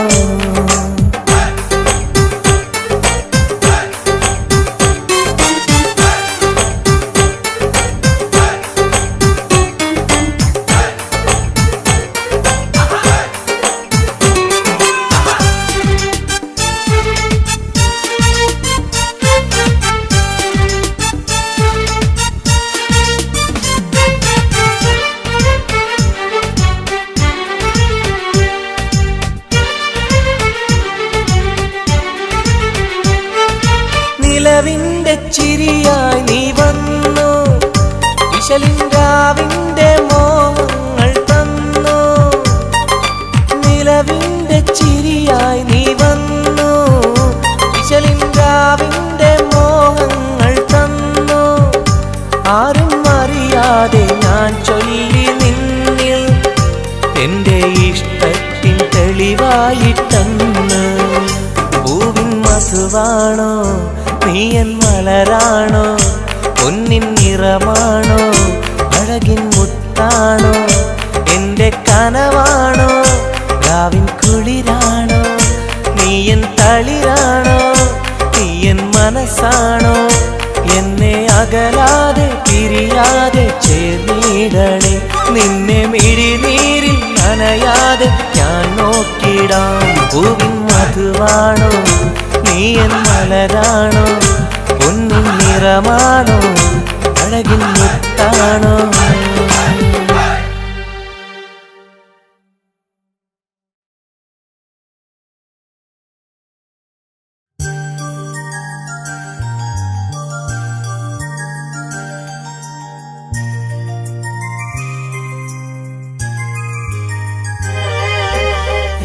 നിലവിന്റെ ചിരിയായി നീ വന്നു, വിശലിൻരാവിന്റെ മോഹങ്ങൾ തന്നു. നിലവിന്റെ ചിരിയായി നീ വന്നു, വിശലിൻരാവിന്റെ മോഹങ്ങൾ തന്നു. ആരും അറിയാതെ ഞാൻ ചൊല്ലി നിന്നിൽ എന്റെ ഇഷ്ടത്തിൻ തെളിവായിട്ടന്ന്. പൂവിൻ മധുവാണോ നീ എൻ മലരാണോ, പൊന്നിൻ നിറമാണോ അഴകിൻ മുത്താണോ. എന്റെ കനവാണോ രാവിൻ കുളിരാണോ, നീ എൻ തളിരാണോ, നീ എൻ മനസ്സാണോ. എന്നെ അകലാതെ പിരിയാതെ ചേർന്നിടണേ, നിന്നെ മിഴിനീരിൽ നനയാതെ ഞാൻ നോക്കിടാം. പൂവിൻ മധുവാണോ നീ എൻ മലരാണോ, പൊന്നിൻ നിറമാണോ അഴകിൻ മുത്താണോ.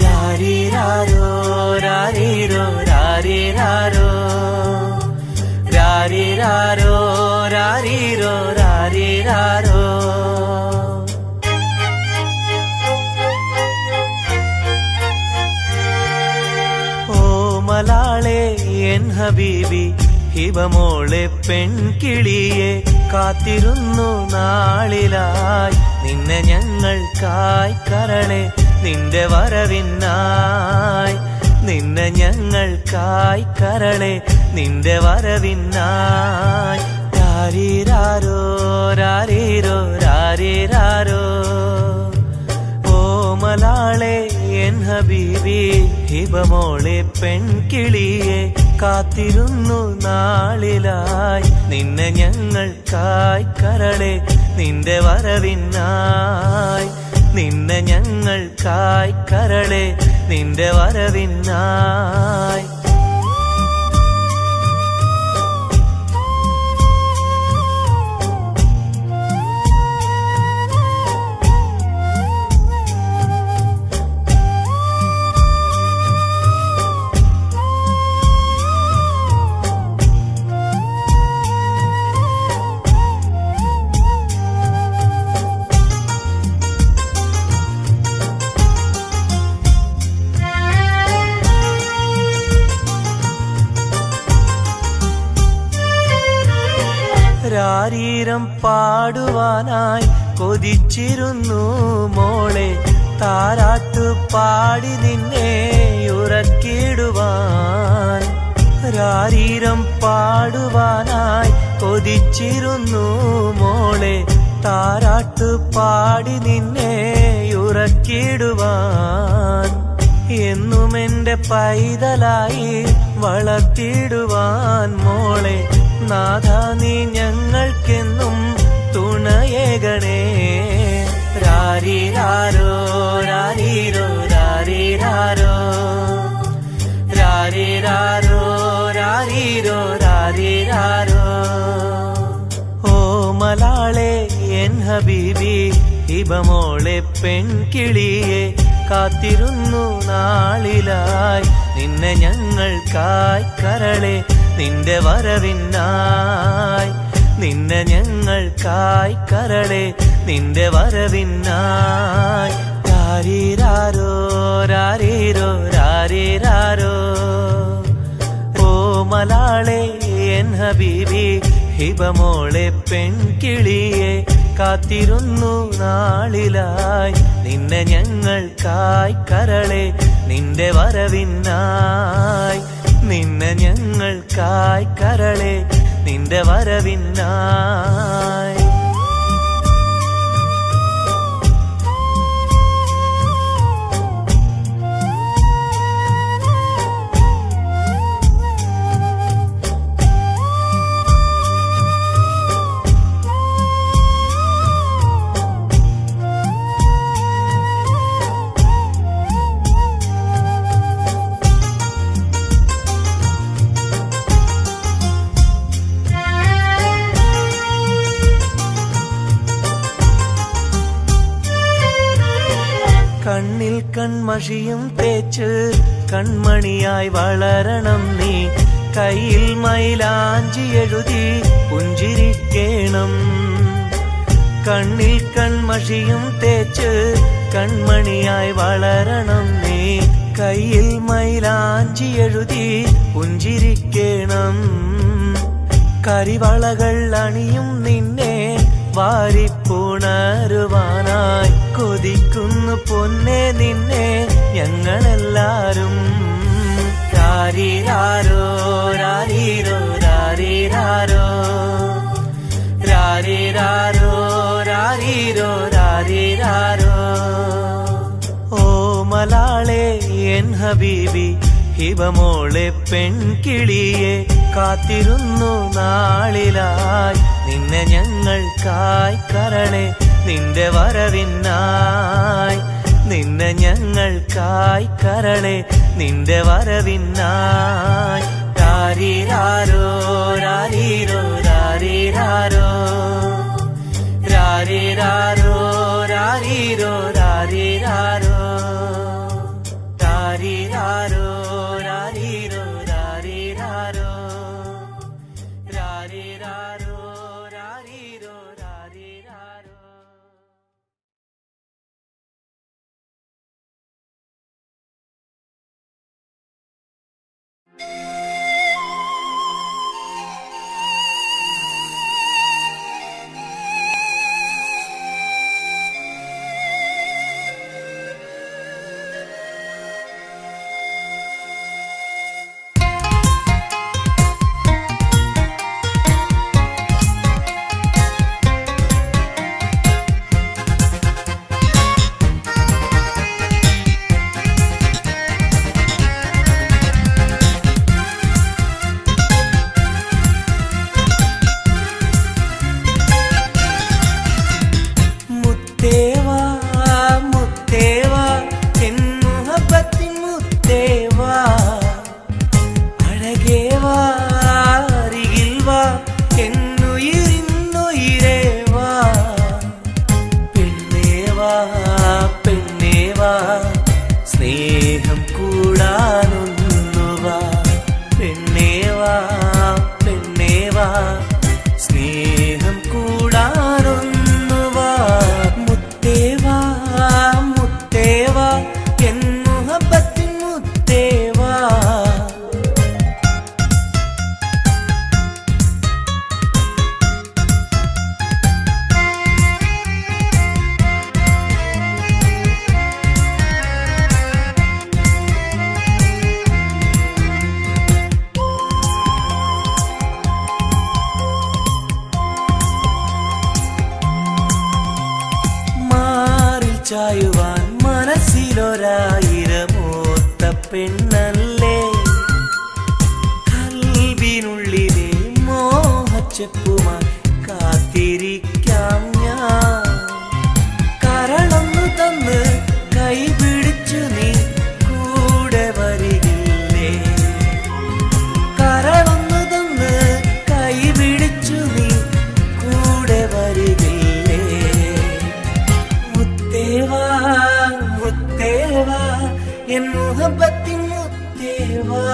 രാരിരാരോ രാരിരോ രാരിരാരോ, രാരിരാരോ രാരിരോ രാരിരാരോ. ഓ മലാളെ എൻ ഹബീബി ഹിബമോളെ പെൺകിളിയെ, കാത്തിരുന്നു നാളിലായി നിന്നെ ഞങ്ങൾക്കായി കരളെ, നിന്റെ വരവിനായി നിന്നെ ഞങ്ങൾക്കായി കരളെ, നിന്റെ വരവിനായി. രാരിരാരോ രാരിരോ രാരിരാരോ. ഓ മലാളെ എൻ ഹബീബി ഹിബമോളെ പെൺകിളിയെ, കാത്തിരുന്നു നാളിലായി നിന്നെ ഞങ്ങൾക്കായി കരളെ, നിന്റെ വരവിനായി നിന്നെ ഞങ്ങൾക്കായി കരളെ, നിന്റെ വരവിനായി. രാരീരം പാടുവാനായി കൊതിച്ചിരുന്നു മോളെ, താരാട്ടു പാടി നിന്നെ ഉറക്കിടുവാൻ. രാരീരം പാടുവാനായി കൊതിച്ചിരുന്നു മോളെ, താരാട്ടു പാടി നിന്നെ ഉറക്കിടുവാൻ. എന്നും എന്റെ പൈതലായി വളർത്തിടുവാൻ മോളെ, നാഥാ നീ ഞങ്ങൾക്കെന്നും തുണയേകണേ. രാരിരാരോ രാരിരോ രാരിരാരോ, രാരിരാരോ രാരിരോ രാരിരാരോ. ഓ മലാളെ എൻ ഹബീബി ഹിബമോളെ പെൺകിളിയെ, കാത്തിരുന്നു നാളിലായി നിന്നെ ഞങ്ങൾക്കായി കരളെ, നിന്റെ വരവിനായി നിന്നെ ഞങ്ങൾക്കായി കരളെ, നിന്റെ വരവിനായി. രാരിരാരോ രാരിരോ രാരിരാരോ. മലാളെ എൻ ഹബീബി ഹിബമോളെ പെൺകിളിയെ കാത്തിരുന്നു നാളിലായി നിന്നെ ഞങ്ങൾക്കായി കരളെ നിന്റെ വരവിനായി നിന്നെ ഞങ്ങൾക്കായി കരളെ നിന്റെ വരവിനായി കണ്ണിൽ കൺമഷിയും തേച്ച് കൺമണിയായി വളരണം നീ കയ്യിൽ മൈലാഞ്ചി എഴുതി പുഞ്ചിരിക്കേണം കണ്ണിൽ കൺമഷിയും തേച്ച് കൺമണിയായി വളരണം നീ കയ്യിൽ മൈലാഞ്ചി എഴുതി പുഞ്ചിരിക്കേണം കരിവളകൾ അണിയും നിന്നെ വാരിപ്പുണരുവാനായി കൊതിക്കുന്നു പൊന്നെ നിന്നെ ഞങ്ങളെല്ലാരും രാരീരാരോ രാരീരോ രാരീരാരോ രാരീരാരോ രാരീരോ രാരീരാരോ ഓ മലാളെ എൻ ഹബീബി ഹിബമോളെ പെൺകിളിയെ കാത്തിരുന്നു നാളിലായി നിന്നെ ഞങ്ങൾക്കായി കരളെ നിന്റെ വരവിനായി നിന്നെ ഞങ്ങൾക്കായി കരളെ നിന്റെ വരവിനായി രാരീരാരോ രാരീരോ രാരീരാരോ രാരീരാരോ രാരീരോ രാരീരാരോ രാരീരാരോ രാരീരോ രാരീരാരോ രാരീരാരോ രാരീരോ രാരീരാരോ സ്നേഹം കൂടാനൊന്നുവാ പെണ്ണേവാ പെണ്ണേവാ സ്നേഹം കൂടാനൊന്നുവാ മുത്തേവാ മുത്തേവാ എൻ മുഹബത്തിൻ മുത്തേവാ ചായുവാൻ മനസ്സിലൊരായിരമോത്ത പെണ്ണല്ലേ കൽവിനുള്ളിലെ മോഹച്ചെപ്പുമായി കാത്തിരിക്കാം ഞാൻ കരളൊന്നു തന്ന് കൈപിടിച്ചു നീ കൂടെ വരികില്ലേ കരളൊന്നു തന്ന് കൈപിടിച്ചു നീ കൂടെ വരികില്ലേ മുത്തേവാ മുത്തേവാ എൻ മുഹബത്തിൻ മുത്തേവാ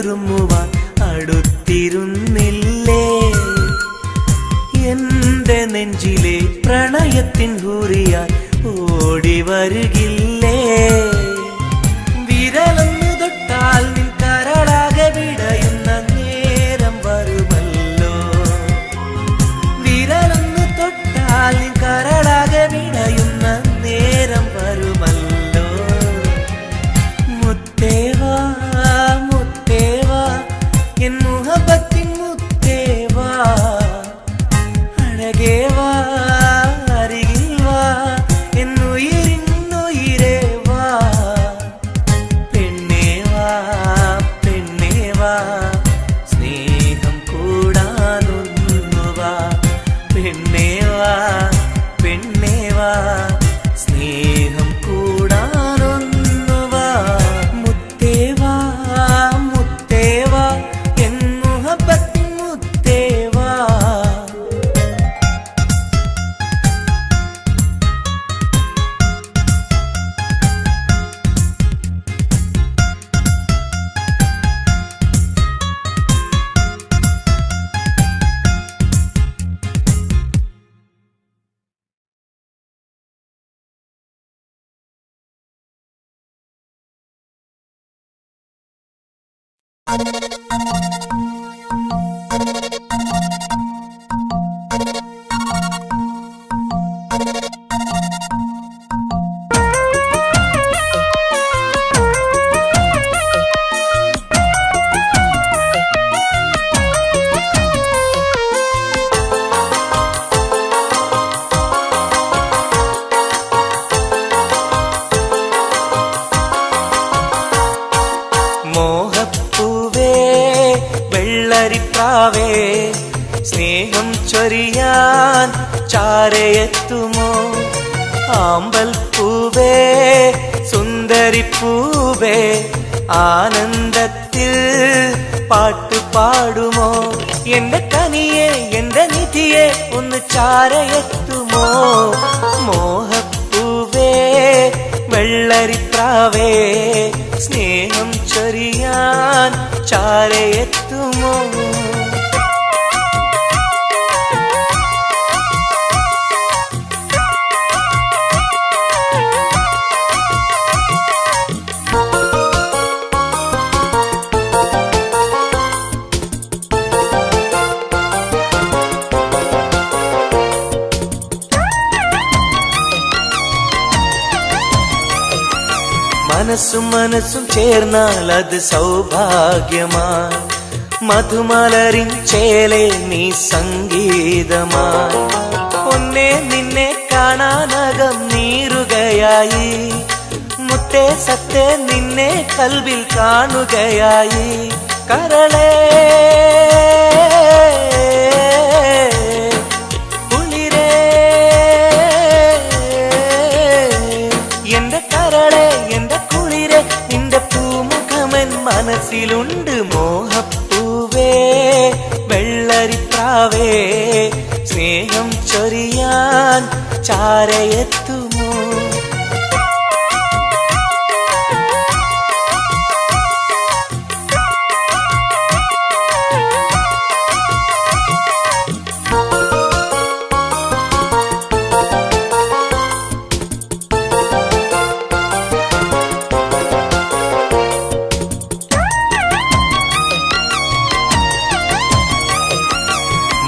ഉരുമ്മുവാൻ അടുത്തിരുന്നില്ലേ? എന്റെ നെഞ്ചിലെ പ്രണയത്തിൻ ഹൂറിയാൽ ഓടി വരുകില്ലേ? വിരലൊന്നു തൊട്ടാൽ നിൻ കരളാകെ വിടയുന്ന നേരം വരുമല്ലോ. വിരലൊന്നു തൊട്ടാൽ നിൻ കരളാകെ വിടയുന്ന നേരം വരുമല്ലോ. മുത്തേവാ മുത്തേവാ എൻ മുഹബത്തിൻ മുത്തേവാ, അഴകേവാ അരികിൽ വാ എന്നുയിരിന്നുയിരേ വാ. പെണ്ണേവാ പെണ്ണേവാ സ്നേഹം കൂടാനൊന്നുവാ. പെണ്ണേവാ പെണ്ണേവാ സ്നേഹം കൂടാനൊന്നുവാ. മുത്തേവാ മുത്തേവാ എൻ മുഹബത്തിൻ മുത്തേവാ. മോഹപ്പൂവേ വെള്ളരിപ്രാവേ സ്നേഹം ചൊരിയാൻ ചാരയെത്തുമോ? ആമ്പൽ പൂവേ സുന്ദരിപ്പൂവേ ആനന്ദത്തിൽ പാട്ടു പാടുമോ? എന്റെ കനിയെ എന്റെ നിധിയെ ഒന്ന് ചാരയെത്തുമോ? മോഹപ്പൂവേ വെള്ളരിപ്രാവേ സ്നേഹം ചൊരിയാൻ ചാരയെത്തുമോ? മനസ്സും മനസ്സും ചേർന്നാൽ അത് സൗഭാഗ്യമായി. മധുമലരിൻ ചേലെ നീ സംഗീതമായി. ഒന്നേ നിന്നെ കാണാനകം നീറുകയായി. മുത്തേ സത്തേ നിന്നെ കൽവിൽ കാണുകയായി. കരളേ കുളിരേ എന്റെ കരളേ എന്റെ കുളിരെ നിന്റെ പൂമുഖമൻ മനസ്സിലുണ്ട്. മോഹപ്പൂവേ വെള്ളരിപ്രാവേ സ്നേഹം ചൊരിയാൻ ചാരയെത്തുമോ?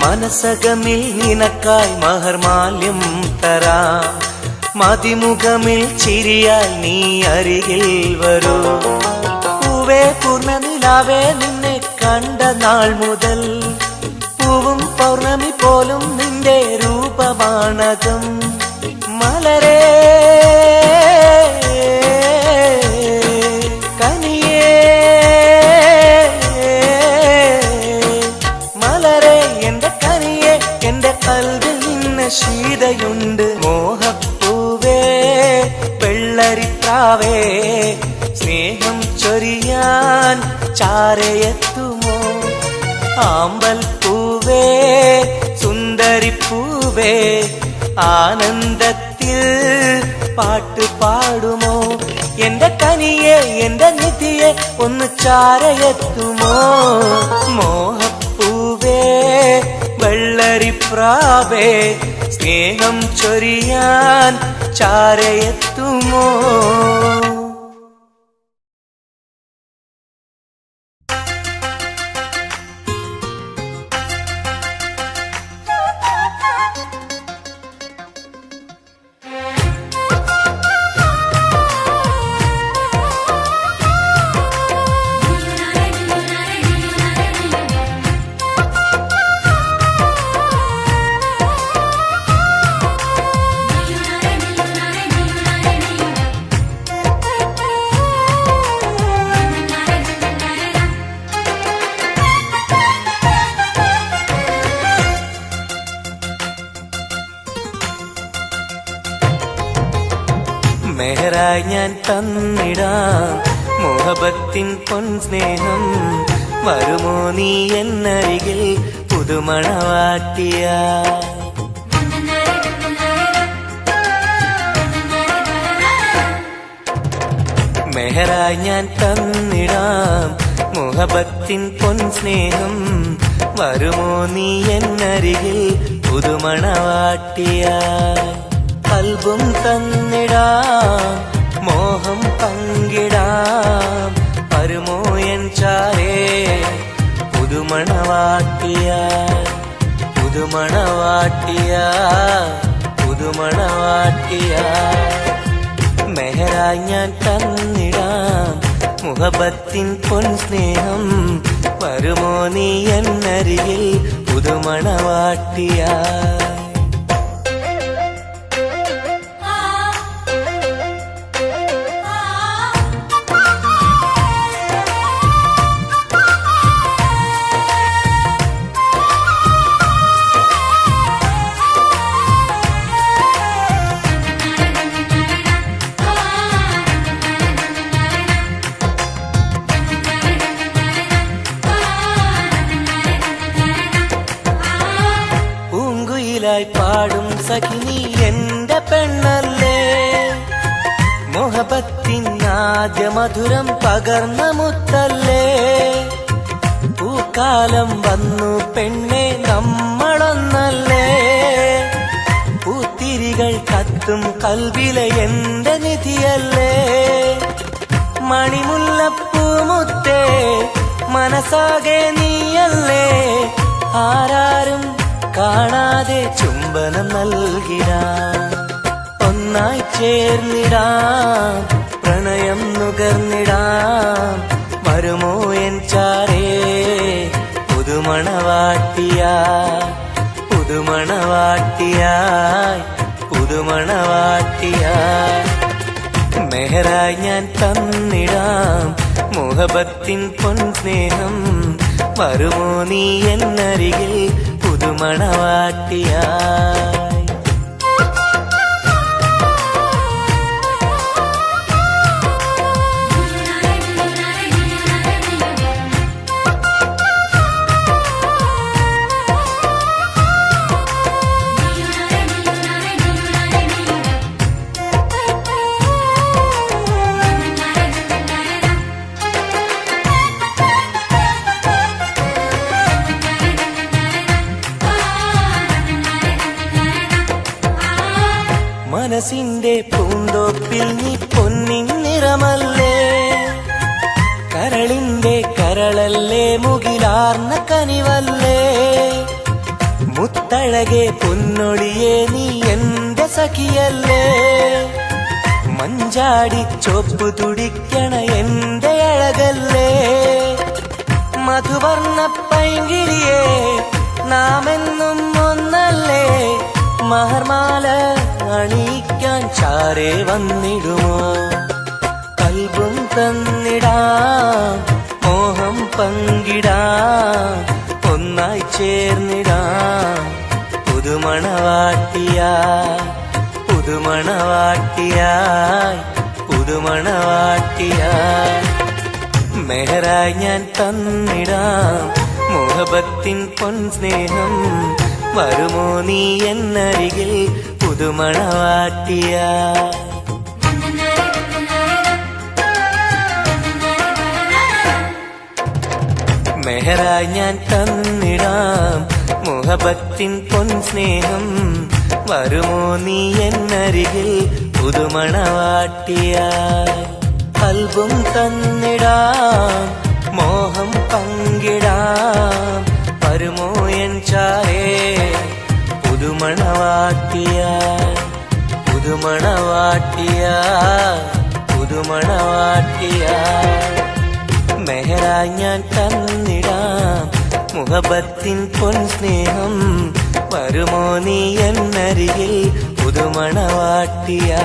മനസകമിൽ നിനക്കായി മഹർമാല്യം തരാം. മതിമുഖമിൽ ചിരിയാൽ നീ അരികിൽ വരൂ. പൂവേ പൂർണ്ണനിലാവേ നിന്നെ കണ്ട നാൾ മുതൽ പൂവും പൗർണമി പോലും നിന്റെ രൂപമാണകം. മലരേ കനിയേ മലരേ എന്റെ കനിയെ എന്റെ കൽവിൽ നിന്നെ ശീതയുണ്ട്. മോഹപ്പൂവേ വെള്ളരിപ്രാവേ സ്നേഹം ചൊരിയാൻ ചാരയെത്തുമോ? ആമ്പൽ പൂവേ സുന്ദരിപ്പൂവേ ആനന്ദത്തിൽ പാട്ടു പാടുമോ? എന്റെ കനിയെ എന്റെ നിധി നിധിയെ ഒന്ന് ചാരയെത്തുമോ മോഹപ്പൂവേ വെള്ളരിപ്രാവേ സ്നേഹം ചൊരിയാൻ ചാരയെത്തുമോ മെഹറായി ഞാൻ തന്നിടാം മോഹബത്തിൻ പൊൻസ്നേഹം വരുമോ നീ എന്നരികിൽ പുതുമണവാട്ടിയ മെഹറായി ഞാൻ തന്നിടാം മോഹബത്തിൻ പൊൻസ്നേഹം വരുമോ നീ എന്നരികിൽ പുതുമണവാട്ടിയ കൽബും തന്നിടാം മോഹം പങ്കിടാം വരുമോ എൻ ചാരേ പുതുമണവാട്ടിയ പുതുമണവാട്ടിയ പുതുമണവാട്ടിയ മെഹറായി ഞാൻ തന്നിടാം മുഹബത്തിൻ പൊൻസ്നേഹം വരുമോ നീ എന്നരികിൽ പുതുമണവാട്ടിയ പാടും സഖിനി എന്റെ പെണ്ണല്ലേ മോഹബത്തിൻ ആദ്യ മധുരം പകർന്ന മുത്തല്ലേ പൂക്കാലം വന്നു പെണ്ണെ നമ്മളൊന്നല്ലേ പൂത്തിരികൾ കത്തും കൽവിലെ എന്റെ നിധിയല്ലേ മണിമുല്ലപ്പൂമുത്തേ മനസ്സാകെ നീയല്ലേ ആരാരും കാണാതെ ചുംബനം നൽകിടാം ഒന്നായി ചേർന്നിടാം പ്രണയം നുകർന്നിടാം വരുമോ എൻ ചാരേ പുതുമണവാട്ടിയായി പുതുമണവാട്ടിയായി പുതുമണവാട്ടിയായി മെഹറായി ഞാൻ തന്നിടാം മോഹബത്തിൻ പൊൻസ്നേഹം വരുമോ നീ എന്നരികിൽ പുതുമണവാട്ടിയായി മനസ്സിന്റെ പൂന്തോപ്പിൽ നീ പൊന്നിൻ നിറമല്ലേ കരളിന്റെ കരളല്ലേ മുകിലാർന്ന കനിവല്ലേ മുത്തഴകെ പൊന്നൊളിയെ നീ എന്റെ സഖിയല്ലേ മഞ്ചാടി ചോപ്പ് തുടിക്കണ എന്റെ അഴകല്ലേ മധുവർണ്ണ പൈങ്കിളിയെ നാമെന്നും ഒന്നല്ലേ മഹർമാല അണിയിക്കാൻ ചാരേ വന്നിടുമോ കൽബും തന്നിടാം മോഹം പങ്കിടാം ഒന്നായി ചേർന്നിടാം പുതുമണവാട്ടിയായി പുതുമണവാട്ടിയായി പുതുമണവാട്ടിയായി മെഹറായി ഞാൻ തന്നിടാം മോഹബത്തിൻ പൊൻസ്നേഹം വരുമോ നീ എന്നരികിൽ പുതുമണവാട്ടിയായി മെഹറായി ഞാൻ തന്നിടാം മുഹബത്തിൻ പൊൻസ്നേഹം. വരുമോ നീ എന്നരികിൽ പുതുമണവാട്ടിയായി? കൽബും തന്നിടാം മോഹം പങ്കിടാം. വരുമോ എൻ ചാരേ പുതുമണവാട്ടിയായി? പുതുമണവാട്ടിയായി പുതുമണവാട്ടിയായി. മെഹറായി ഞാൻ തന്നിടാം മുഹബത്തിൻ പൊൻസ്നേഹം. വരുമോ നീ എന്നരികിൽ പുതുമണവാട്ടിയായി?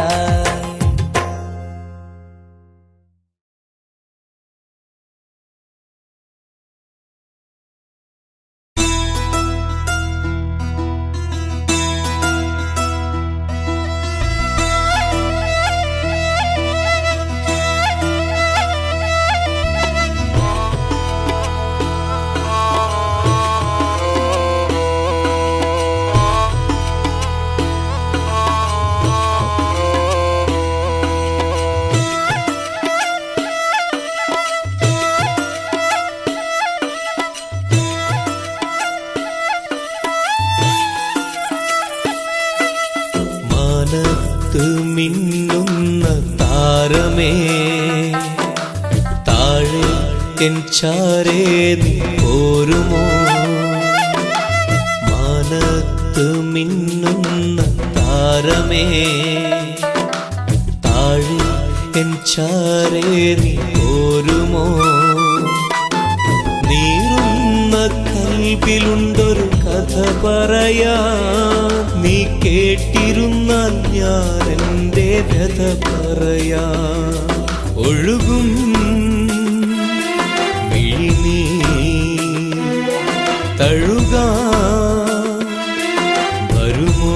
മിന്നുന്ന താരമേ താഴെ എൻ ചാരേ നീ പോരുമോ? മാനത്ത് മിന്നുന്ന താരമേ താഴെ എൻ ചാരേ നീ പോരുമോ? നീറുന്ന കൽബിലുണ്ടൊരു കഥ പറയാ, നീ കേട്ടിരുന്നാൽ ഞാൻ എൻ്റെ വ്യഥ പറയാ. ഒഴുകും മിഴിനീ തഴുകാ വരുമോ?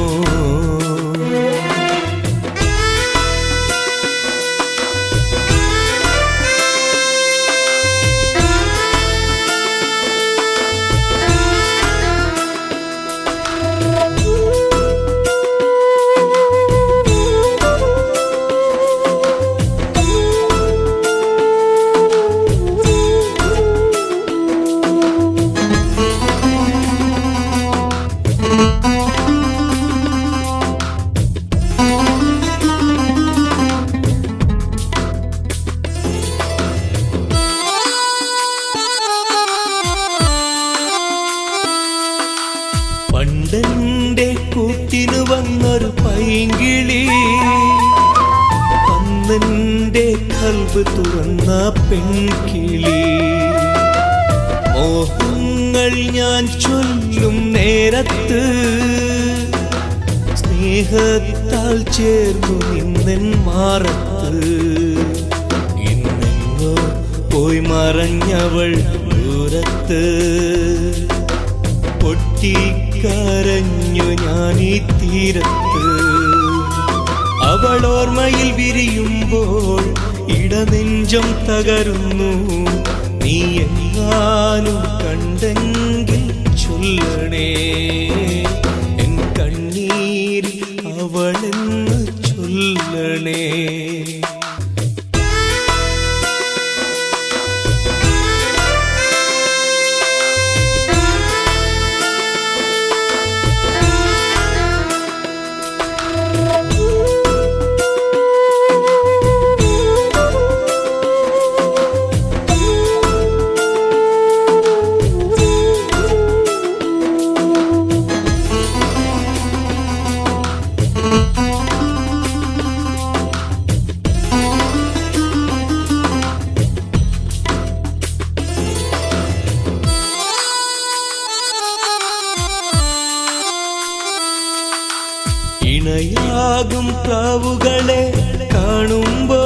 പണ്ടെന്റെ കൂട്ടിനു വന്നൊരു പൈങ്കിളി, അന്നെന്റെ കൽബ് തുറന്ന പെൺകിളി. മോഹങ്ങൾ ഞാൻ ചൊല്ലും നേരത്ത് സ്നേഹത്താൽ ചേർന്നു നിന്നെൻ മാറത്ത്. ഇന്നെങ്ങോ പോയി മറഞ്ഞവൾ ദൂരത്ത്, പൊട്ടിക്കരഞ്ഞു ഞാനീ തീരത്ത്. അവൾ ഓർമ്മയിൽ വിരിയുമ്പോൾ ഇടനെഞ്ചം തകരുന്നു. നീ എങ്ങാനും കണ്ടെങ്കിൽ ചൊല്ലണേ, എൻ കണ്ണീരിൽ അവളെന്ന് ചൊല്ലണേ. ഇണയാകും പ്രാവുകളെ കാണുമ്പോ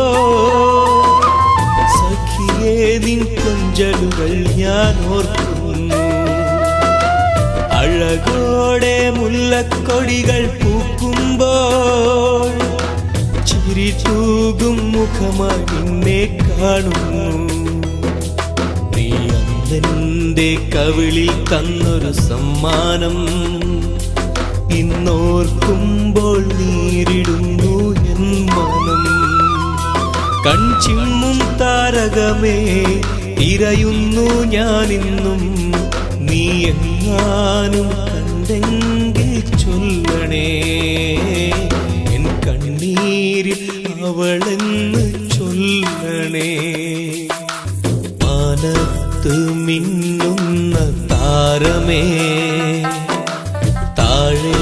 സഖിയേ നിൻ കൊഞ്ചലുകൾ ഞാൻ ഓർക്കുന്നു. അഴകോടെ മുല്ലക്കൊടികൾ പൂക്കുമ്പോൾ ചിരി തൂകും മുഖമായി നിന്നെ കാണുന്നു. നീ അന്നെന്റെ കവിളിൽ തന്നൊരു സമ്മാനം ഇന്നോർക്കുമ്പോൾ നീരിടുന്നു എൻ മനം. കൺചിമ്മും താരകമേ തിരയുന്നു ഞാനിന്നും, നീ എങ്ങാനും കണ്ടെങ്കിൽ ചൊല്ലണേ. എൻ കണ്ണീരിൽ അവളെന്ന് ചൊല്ലണേ. മാനത്ത് മിന്നുന്ന താരമേ, താഴെ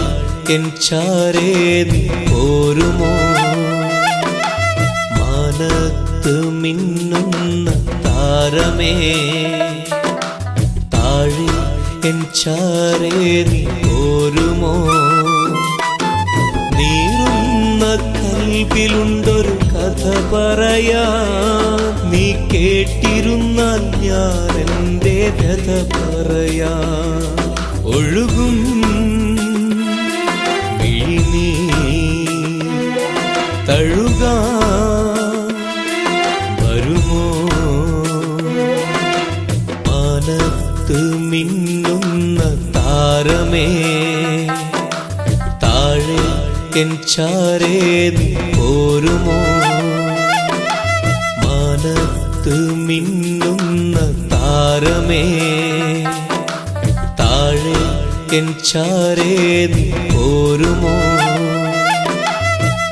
എൻ ചാരേ നീ പോരുമോ? മാനത്ത് മിന്നുന്ന താരമേ, താഴെ എൻ ചാരേ നീ പോരുമോ? നീറുന്ന കൽബിലുണ്ടൊരു കഥ പറയാ, നീ കേട്ടിരുന്നാൽ ഞാൻ എൻ്റെ കഥ പറയാ. ഒഴുകും വിഴിനീ തഴുകാ വരുമോ? മാനത്ത് മിന്നുന്ന താരമേ, താഴെ എൻ ചാരേ നീ പോരുമോ? മാനത്ത് മിന്നുന്ന താരമേ, താഴെ എൻ ചാരേ നീ പോരുമോ?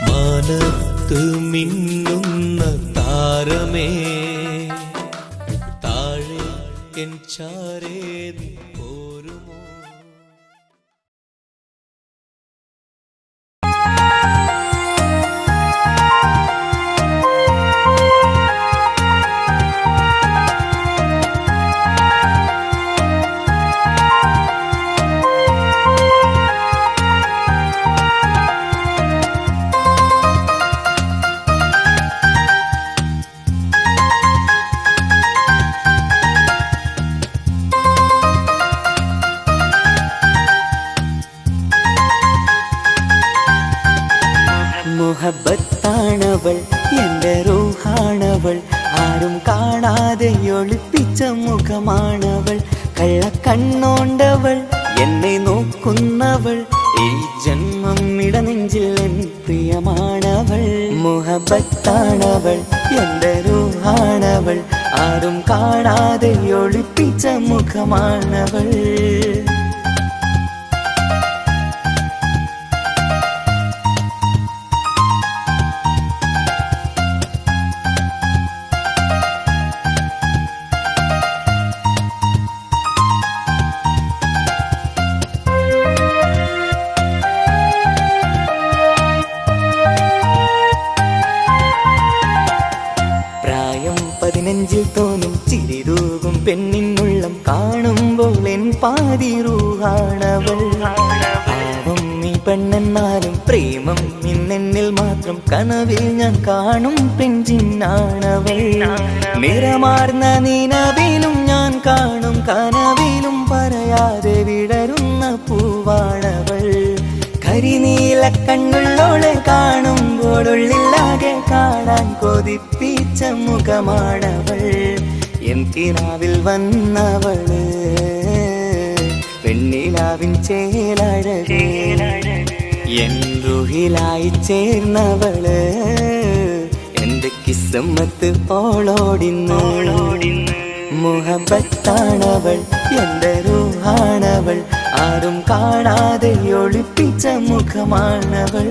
മാനത്ത് മിന്നുന്ന താരമേ, താഴെ എൻ ചാരേ നീ പോരുമോ? മുഹബത്താണവൾ, എൻ്റെ റൂഹാണവൾ, ആരും കാണാതെ ഒളിപ്പിച്ച മുഖമാണവൾ. കള്ളക്കണ്ണോണ്ടവൾ, എന്നെ നോക്കുന്നവൾ, ഈ ജന്മം ഇടനെഞ്ചിൽ എൻ പ്രിയമാണവൾ. മുഹബത്താണവൾ, എൻ്റെ റൂഹാണവൾ, ആരും കാണാതെ ഒളിപ്പിച്ച മുഖമാണവൾ. നെഞ്ചിൽ തോന്നും ചിരിതൂകും പെണ്ണിനുള്ളം കാണുമ്പോൾ എൻ പാതി റൂഹാണവൾ. പാവം നീ പെണ്ണെന്നാലും പ്രേമം ഇന്നെന്നിൽ മാത്രം, കനവിൽ ഞാൻ കാണും പെഞ്ചിന്നാണവൾ. നിറമാർന്ന നിലവിലും ഞാൻ കാണും കനവിലും, പറയാതെ വിടരുന്ന പൂവാണവൾ. കരിനീല കണ്ണുള്ളോളെ കാണുമ്പോഴുള്ളിലാകെ കാണാൻ കൊതിപ്പിച്ച മുഖമാണവൾ. എൻ കിനാവിൽ വന്നവള്, വെണ്ണിലാവിൻ ചേലഴക്, എൻ റുഹിലായി ചേർന്നവള്, എന്റെ കിസ്മത്ത് ഓളോടിന്ന്. മുഹബത്താണവൾ, എൻ്റെ റൂഹാണവൾ, ആരും കാണാതെ ഒളിപ്പിച്ച മുഖമാണവൾ.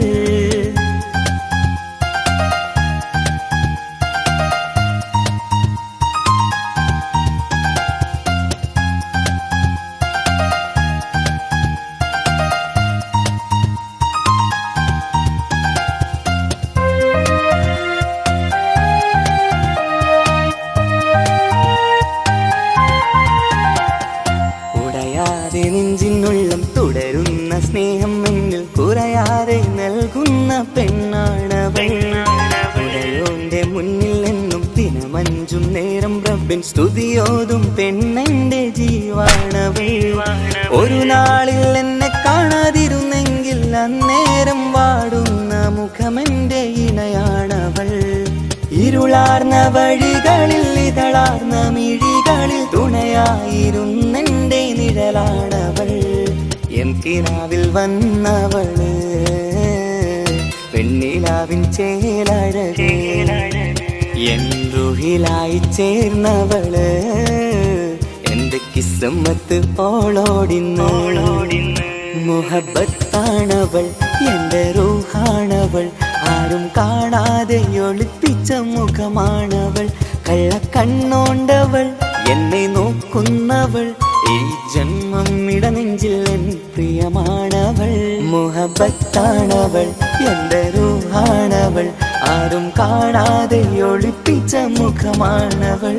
നെഞ്ചിനുള്ളം തുടരുന്ന സ്നേഹം എന്നിൽ കുറയാതെ നൽകുന്ന പെണ്ണാണവൾ. ഉടയോന്റെ മുന്നിൽ എന്നും ദിനമഞ്ചും നേരം റബ്ബിൻ സ്തുതിയോതും പെണ്ണെന്റെ ജീവാണവൾ. ഒരു നാളിൽ എന്നെ കാണാതിരുന്നെങ്കിൽ അന്നേരം വാടുന്ന മുഖമെന്റെ ഇണയാണവൾ. ഇരുളാർന്ന വഴികളിൽ ഇതളാർന്ന മിഴികളിൽ തുണയായിരുന്നെന്റെ നിഴലാണവൾ. എൻ കിനാവിൽ വന്നവള്, വെണ്ണിലാവിൻ ചേലഴക്, എൻ റുഹിലായി ചേർന്നവള് എന്റെ കിസ്മത്ത് ഓളോടിന്ന് മുഹബത്താണവൾ എന്റെ റൂഹാണവൾ ആരും കാണാതെ ഒളിപ്പിച്ച മുഖമാണവൾ കള്ളക്കണ്ണോണ്ടവൾ എന്നെ നോക്കുന്നവൾ ഈ ജന്മം ഇടനെഞ്ചിൽ എൻ പ്രിയമാണവൾ മുഹബത്താണവൾ എന്റെ റൂഹാണവൾ ആരും കാണാതെ ഒളിപ്പിച്ച മുഖമാണവൾ